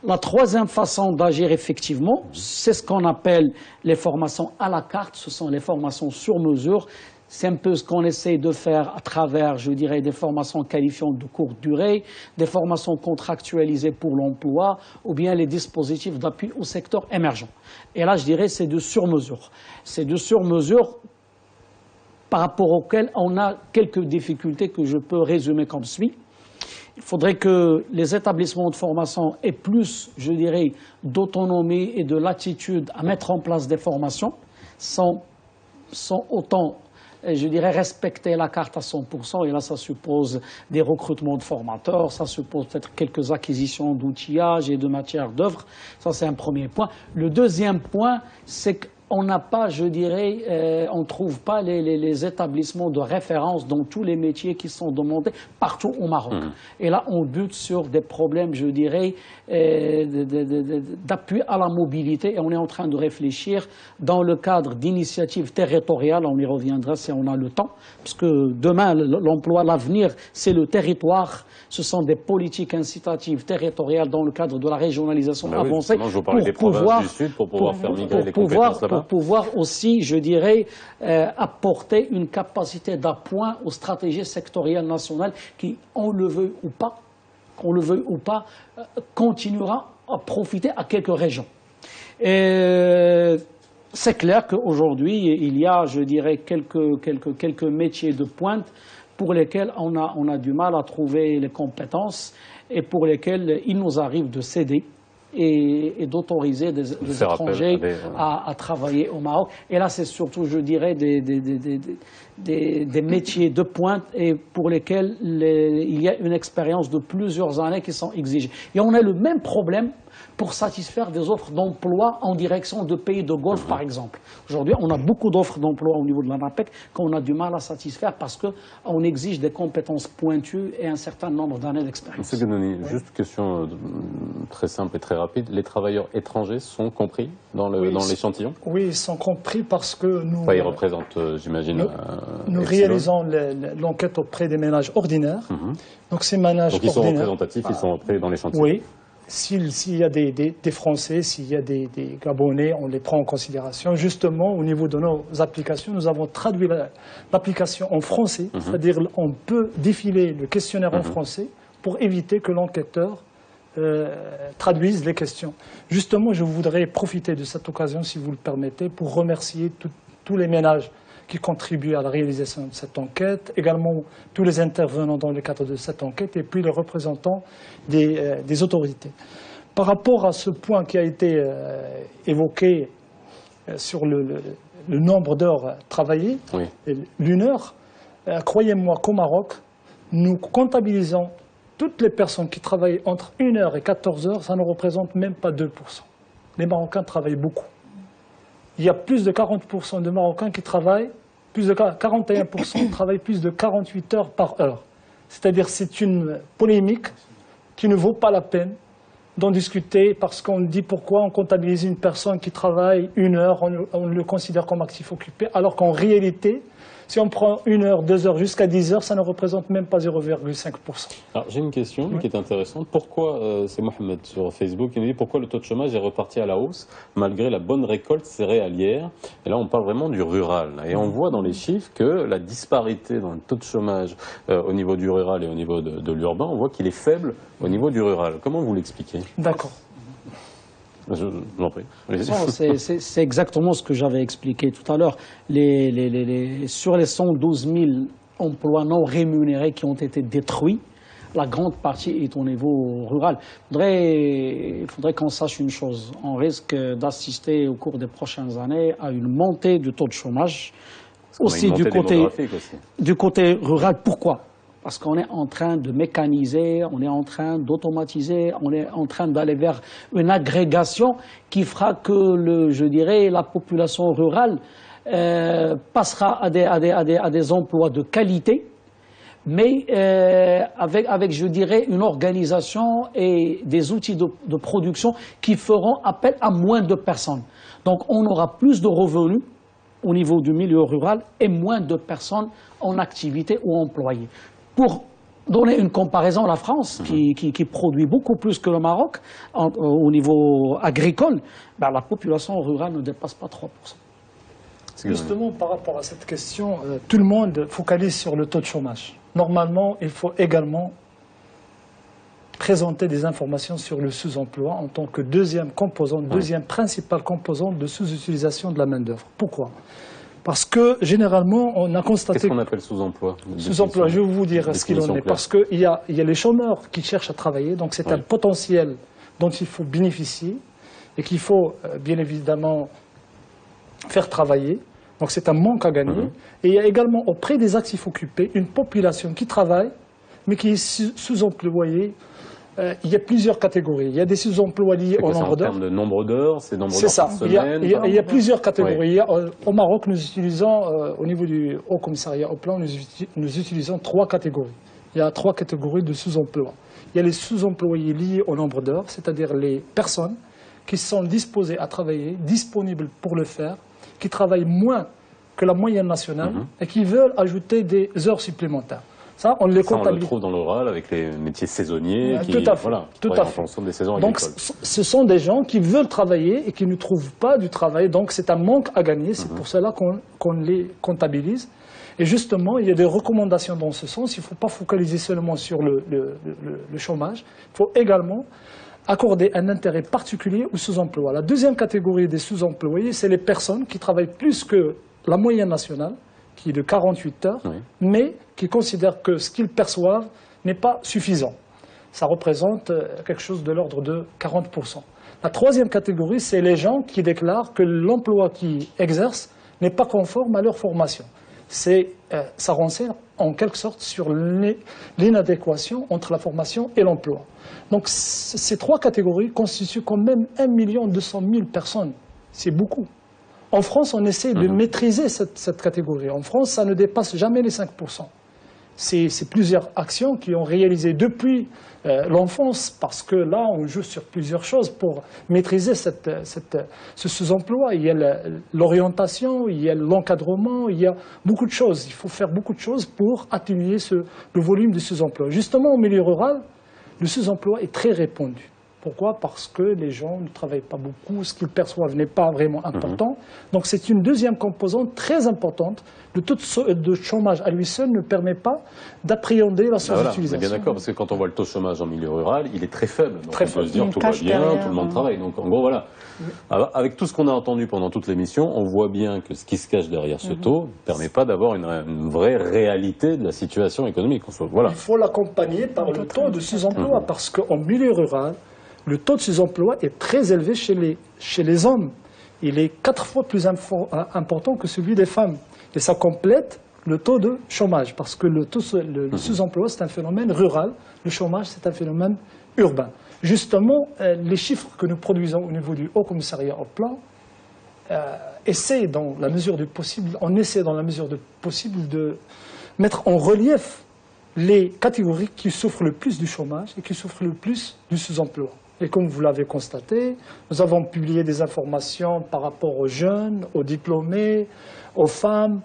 La troisième façon d'agir, effectivement, c'est ce qu'on appelle les formations à la carte, ce sont les formations sur mesure. C'est un peu ce qu'on essaie de faire à travers, je dirais, des formations qualifiantes de courte durée, des formations contractualisées pour l'emploi, ou bien les dispositifs d'appui au secteur émergent. Et là, je dirais, c'est de sur-mesure. C'est de sur-mesure par rapport auxquelles on a quelques difficultés que je peux résumer comme suit. Il faudrait que les établissements de formation aient plus, je dirais, d'autonomie et de latitude à mettre en place des formations sans autant, je dirais, respecter la carte à 100%. Et là, ça suppose des recrutements de formateurs, ça suppose peut-être quelques acquisitions d'outillage et de matières d'œuvre. Ça, c'est un premier point. Le deuxième point, c'est qu'on n'a pas, je dirais, on ne trouve pas les établissements de référence dans tous les métiers qui sont demandés partout au Maroc. Et là, on bute sur des problèmes, je dirais, d'appui à la mobilité. Et on est en train de réfléchir dans le cadre d'initiatives territoriales. On y reviendra si on a le temps. Parce que demain, l'emploi, l'avenir, c'est le territoire. Ce sont des politiques incitatives territoriales dans le cadre de la régionalisation avancée. Je vous parlais des provinces du Sud pour pouvoir faire migrer les compétences là-bas. Pour pouvoir aussi, je dirais, apporter une capacité d'appoint aux stratégies sectorielles nationales qui, on le veut ou pas, continuera à profiter à quelques régions. C'est clair qu'aujourd'hui, il y a, je dirais, quelques métiers de pointe pour lesquels on a du mal à trouver les compétences et pour lesquels il nous arrive de céder et d'autoriser des étrangers à travailler au Maroc. Et là, c'est surtout, je dirais, des métiers de pointe et pour lesquels il y a une expérience de plusieurs années qui sont exigées. Et on a le même problème pour satisfaire des offres d'emploi en direction de pays de Golfe, par exemple. Aujourd'hui, on a beaucoup d'offres d'emploi au niveau de l'ANAPEC qu'on a du mal à satisfaire parce qu'on exige des compétences pointues et un certain nombre d'années d'expérience. Monsieur Guenoni, juste une question très simple et très rapide. Les travailleurs étrangers sont compris dans l'échantillon ? Oui, ils sont compris parce que nous... Ils représentent, j'imagine... Nous réalisons l'enquête auprès des ménages ordinaires. Donc ces ménages ordinaires... Donc ils sont représentatifs, ils sont entrés dans l'échantillon. Oui. S'il y a des Français, s'il y a des Gabonais, on les prend en considération. Justement, au niveau de nos applications, nous avons traduit l'application en français, c'est-à-dire on peut défiler le questionnaire en français pour éviter que l'enquêteur traduise les questions. Justement, je voudrais profiter de cette occasion, si vous le permettez, pour remercier tous les ménages qui contribuent à la réalisation de cette enquête, également tous les intervenants dans le cadre de cette enquête et puis les représentants des autorités. Par rapport à ce point qui a été évoqué sur le nombre d'heures travaillées, l'1 heure, croyez-moi qu'au Maroc, nous comptabilisons toutes les personnes qui travaillent entre 1 heure et 14 heures, ça ne représente même pas 2%. Les Marocains travaillent beaucoup. Il y a plus de 40% de Marocains qui travaillent, plus de 41% travaillent plus de 48 heures par heure. C'est-à-dire c'est une polémique qui ne vaut pas la peine d'en discuter parce qu'on dit pourquoi on comptabilise une personne qui travaille 1 heure, on le considère comme actif occupé, alors qu'en réalité, Si on prend 1 heure, 2 heures, jusqu'à 10 heures, ça ne représente même pas 0,5%. Alors j'ai une question qui est intéressante. Pourquoi, c'est Mohamed sur Facebook, il nous dit pourquoi le taux de chômage est reparti à la hausse malgré la bonne récolte céréalière. Et là on parle vraiment du rural. Et on voit dans les chiffres que la disparité dans le taux de chômage au niveau du rural et au niveau de l'urbain, on voit qu'il est faible au niveau du rural. Comment vous l'expliquez? D'accord. Je vous en prie. C'est exactement ce que j'avais expliqué tout à l'heure. Sur les 112 000 emplois non rémunérés qui ont été détruits, la grande partie est au niveau rural. Il faudrait qu'on sache une chose. On risque d'assister au cours des prochaines années à une montée du taux de chômage, aussi du côté rural. Pourquoi? Parce qu'on est en train de mécaniser, on est en train d'automatiser, on est en train d'aller vers une agrégation qui fera que, la population rurale passera à des emplois de qualité, mais avec, une organisation et des outils de production qui feront appel à moins de personnes. Donc on aura plus de revenus au niveau du milieu rural et moins de personnes en activité ou employées. Pour donner une comparaison, la France, qui produit beaucoup plus que le Maroc au niveau agricole, la population rurale ne dépasse pas 3%. Justement, par rapport à cette question, tout le monde focalise sur le taux de chômage. Normalement, il faut également présenter des informations sur le sous-emploi en tant que deuxième principale composante de sous-utilisation de la main-d'œuvre. Pourquoi ? Parce que, généralement, on a constaté... Qu'est-ce qu'on appelle sous-emploi? Sous-emploi, je vais vous dire ce qu'il en est. Parce qu'il y a les chômeurs qui cherchent à travailler, donc c'est un potentiel dont il faut bénéficier et qu'il faut, bien évidemment, faire travailler. Donc c'est un manque à gagner. Et il y a également, auprès des actifs occupés, une population qui travaille, mais qui est sous-employée. Il y a plusieurs catégories. Il y a des sous-emplois liés au nombre d'heures. En termes de nombre d'heures, c'est nombre d'heures par semaine. Il y a plusieurs catégories. Au Maroc, nous utilisons, au niveau du Haut Commissariat au Plan, nous utilisons 3 catégories. Il y a 3 catégories de sous-emploi. Il y a les sous-employés liés au nombre d'heures, c'est-à-dire les personnes qui sont disposées à travailler, disponibles pour le faire, qui travaillent moins que la moyenne nationale et qui veulent ajouter des heures supplémentaires. Ça, on les comptabilise. On le trouve dans l'oral avec les métiers saisonniers tout à fait. En fonction des saisons agricoles. Donc, ce sont des gens qui veulent travailler et qui ne trouvent pas du travail. Donc, c'est un manque à gagner. C'est pour cela qu'on les comptabilise. Et justement, il y a des recommandations dans ce sens. Il ne faut pas focaliser seulement sur le chômage. Il faut également accorder un intérêt particulier au sous-emploi. La deuxième catégorie des sous-employés, c'est les personnes qui travaillent plus que la moyenne nationale, qui est de 48 heures, mais qui considèrent que ce qu'ils perçoivent n'est pas suffisant. Ça représente quelque chose de l'ordre de 40%. La troisième catégorie, c'est les gens qui déclarent que l'emploi qu'ils exercent n'est pas conforme à leur formation. Ça renseigne en quelque sorte sur l'inadéquation entre la formation et l'emploi. Donc ces 3 catégories constituent quand même 1 200 000 personnes. C'est beaucoup. En France, on essaie de maîtriser cette catégorie. En France, ça ne dépasse jamais les 5%. C'est plusieurs actions qui ont réalisé depuis l'enfance, parce que là, on joue sur plusieurs choses pour maîtriser ce sous-emploi. Il y a l'orientation, il y a l'encadrement, il y a beaucoup de choses. Il faut faire beaucoup de choses pour atténuer le volume du sous-emploi. Justement, au milieu rural, le sous-emploi est très répandu. Pourquoi? Parce que les gens ne travaillent pas beaucoup, ce qu'ils perçoivent n'est pas vraiment important. Donc c'est une deuxième composante très importante. Le taux de chômage à lui seul ne permet pas d'appréhender la sous-utilisation. On est bien d'accord, parce que quand on voit le taux de chômage en milieu rural, il est très faible. Donc très on peut se dire tout va bien, tout le monde travaille. Donc en gros, voilà. Alors, avec tout ce qu'on a entendu pendant toute l'émission, on voit bien que ce qui se cache derrière ce taux ne permet pas d'avoir une vraie réalité de la situation économique. Voilà. Il faut l'accompagner par le taux de sous-emploi, parce qu'en milieu rural, le taux de sous-emploi est très élevé chez les hommes. Il est 4 fois plus important que celui des femmes. Et ça complète le taux de chômage, parce que le sous-emploi, c'est un phénomène rural. Le chômage, c'est un phénomène urbain. Justement, les chiffres que nous produisons au niveau du Haut Commissariat au Plan essaient, dans la mesure du possible, de mettre en relief les catégories qui souffrent le plus du chômage et qui souffrent le plus du sous-emploi. Et comme vous l'avez constaté, nous avons publié des informations par rapport aux jeunes, aux diplômés, aux femmes,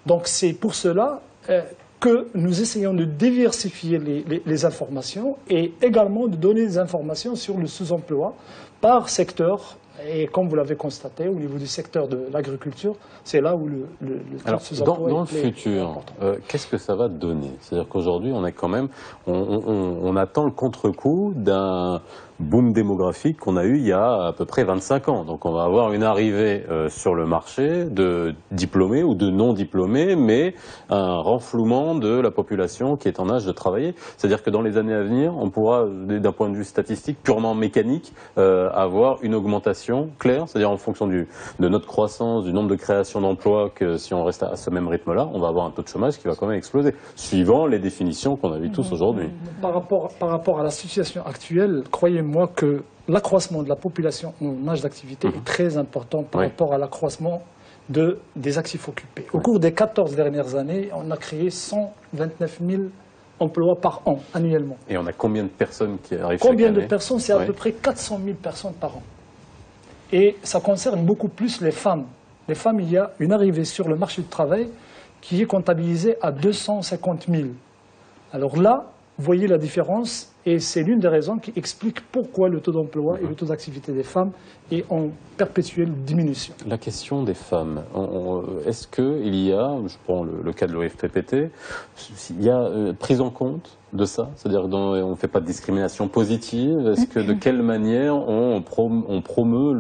Donc c'est pour cela que nous essayons de diversifier les informations et également de donner des informations sur le sous-emploi par secteur. Et comme vous l'avez constaté, au niveau du secteur de l'agriculture, c'est là où le sous-emploi dans le est futur, important. qu'est-ce que ça va donner? C'est-à-dire qu'aujourd'hui, on est quand même, on attend le contre-coup d'un boom démographique qu'on a eu il y a à peu près 25 ans. Donc on va avoir une arrivée sur le marché de diplômés ou de non-diplômés, mais un renflouement de la population qui est en âge de travailler. C'est-à-dire que dans les années à venir, on pourra, d'un point de vue statistique, purement mécanique, avoir une augmentation claire, c'est-à-dire en fonction de notre croissance, du nombre de créations d'emplois, que si on reste à ce même rythme-là, on va avoir un taux de chômage qui va quand même exploser, suivant les définitions qu'on a vues tous aujourd'hui. Par rapport à la situation actuelle, croyez-moi que l'accroissement de la population en âge d'activité est très important par rapport à l'accroissement des actifs occupés. Au cours des 14 dernières années, on a créé 129 000 emplois par an, annuellement. Et on a combien de personnes qui arrivent Combien chaque année? de personnes? C'est à peu près 400 000 personnes par an. Et ça concerne beaucoup plus les femmes. Les femmes, il y a une arrivée sur le marché du travail qui est comptabilisée à 250 000. Alors là, vous voyez la différence, et c'est l'une des raisons qui explique pourquoi le taux d'emploi et le taux d'activité des femmes est en perpétuelle diminution. La question des femmes, est-ce qu'il y a, je prends le cas de l'OFPPT, il y a prise en compte de ça? C'est-à-dire qu'on ne fait pas de discrimination positive? Est-ce que de quelle manière on promeut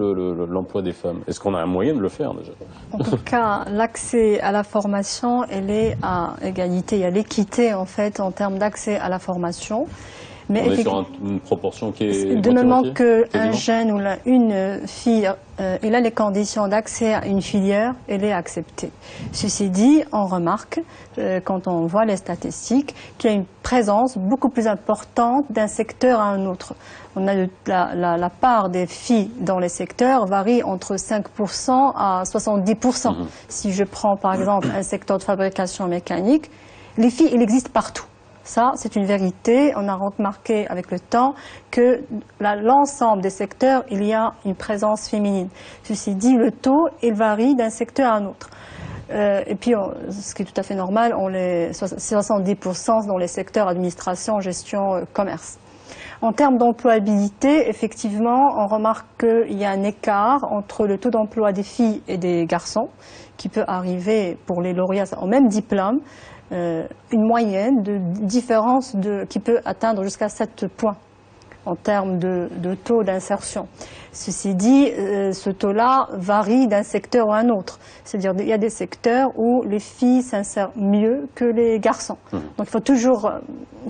l'emploi des femmes? Est-ce qu'on a un moyen de le faire déjà? En tout cas, l'accès à la formation, elle est à égalité, il y a l'équité en fait en termes d'accès à la formation. Mais on est sur une proportion qui est de moment qu'un quasiment jeune ou une fille il a les conditions d'accès à une filière, elle est acceptée. Ceci dit, on remarque, quand on voit les statistiques, qu'il y a une présence beaucoup plus importante d'un secteur à un autre. On a la part des filles dans les secteurs varie entre 5% à 70%. Si je prends par exemple un secteur de fabrication mécanique, les filles, il existe partout. Ça, c'est une vérité. On a remarqué avec le temps que l'ensemble des secteurs, il y a une présence féminine. Ceci dit, le taux, il varie d'un secteur à un autre. Et puis, ce qui est tout à fait normal, c'est 70% dans les secteurs administration, gestion, commerce. En termes d'employabilité, effectivement, on remarque qu'il y a un écart entre le taux d'emploi des filles et des garçons, qui peut arriver pour les lauréats au même diplôme, une moyenne de différence qui peut atteindre jusqu'à 7 points en termes de taux d'insertion. Ceci dit, ce taux-là varie d'un secteur à un autre. C'est-à-dire qu'il y a des secteurs où les filles s'insèrent mieux que les garçons. Donc il faut toujours,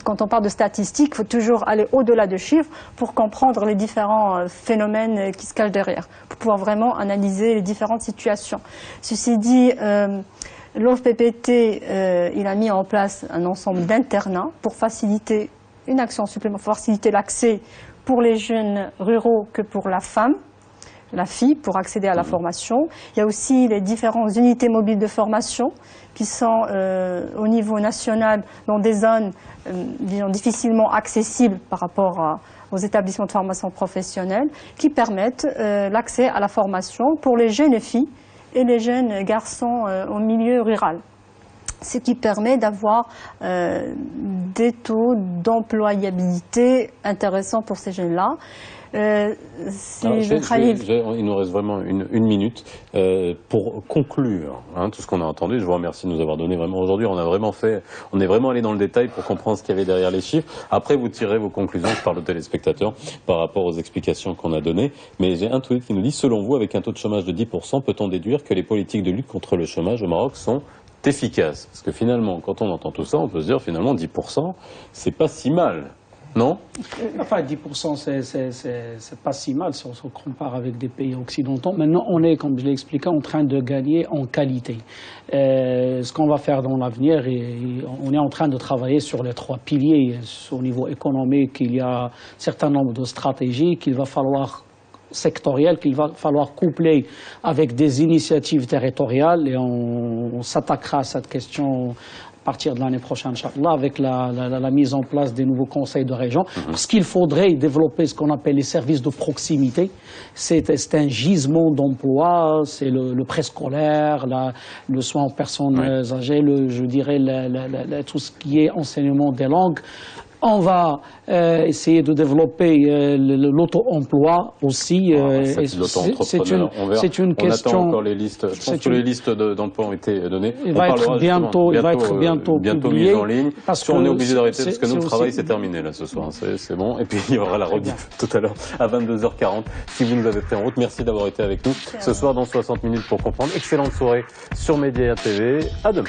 quand on parle de statistiques, il faut toujours aller au-delà de chiffres pour comprendre les différents phénomènes qui se cachent derrière, pour pouvoir vraiment analyser les différentes situations. Ceci dit, l'OFPPT, il a mis en place un ensemble d'internats pour faciliter une action supplémentaire, pour faciliter l'accès pour les jeunes ruraux que pour la femme, la fille, pour accéder à la formation. Il y a aussi les différentes unités mobiles de formation qui sont au niveau national dans des zones disons, difficilement accessibles par rapport aux établissements de formation professionnelle qui permettent l'accès à la formation pour les jeunes filles et les jeunes garçons au milieu rural. Ce qui permet d'avoir des taux d'employabilité intéressants pour ces jeunes-là. Il nous reste vraiment une minute pour conclure tout ce qu'on a entendu. Je vous remercie de nous avoir donné vraiment aujourd'hui. On est vraiment allé dans le détail pour comprendre ce qu'il y avait derrière les chiffres. Après, vous tirez vos conclusions, je parle aux téléspectateurs, par rapport aux explications qu'on a données. Mais j'ai un tweet qui nous dit, selon vous, avec un taux de chômage de 10%, peut-on déduire que les politiques de lutte contre le chômage au Maroc sont efficaces? Parce que finalement, quand on entend tout ça, on peut se dire finalement 10%, c'est pas si mal. Non? Enfin, 10%, c'est pas si mal si on se compare avec des pays occidentaux. Maintenant, on est, comme je l'ai expliqué, en train de gagner en qualité. Ce qu'on va faire dans l'avenir, on est en train de travailler sur les 3 piliers. Au niveau économique, il y a un certain nombre de stratégies qu'il va falloir sectorielles qu'il va falloir coupler avec des initiatives territoriales et on s'attaquera à cette question partir de l'année prochaine, Inch'Allah, avec la mise en place des nouveaux conseils de région. Parce qu'il faudrait développer ce qu'on appelle les services de proximité. C'est un gisement d'emploi, c'est le préscolaire, le soin aux personnes âgées, je dirais tout ce qui est enseignement des langues. On va essayer de développer l'auto-emploi aussi. C'est une question. On attend encore les listes. Je pense que les listes d'emplois ont été données. Il va être bientôt publié. Mis en ligne. Parce qu'on est obligé d'arrêter parce que nous, le travail, aussi... c'est terminé là ce soir. C'est bon. Et puis il y aura la rediff tout à l'heure à 22h40. Si vous nous avez pris en route, merci d'avoir été avec nous ce soir dans 60 minutes pour comprendre. Excellente soirée sur Média TV. À demain.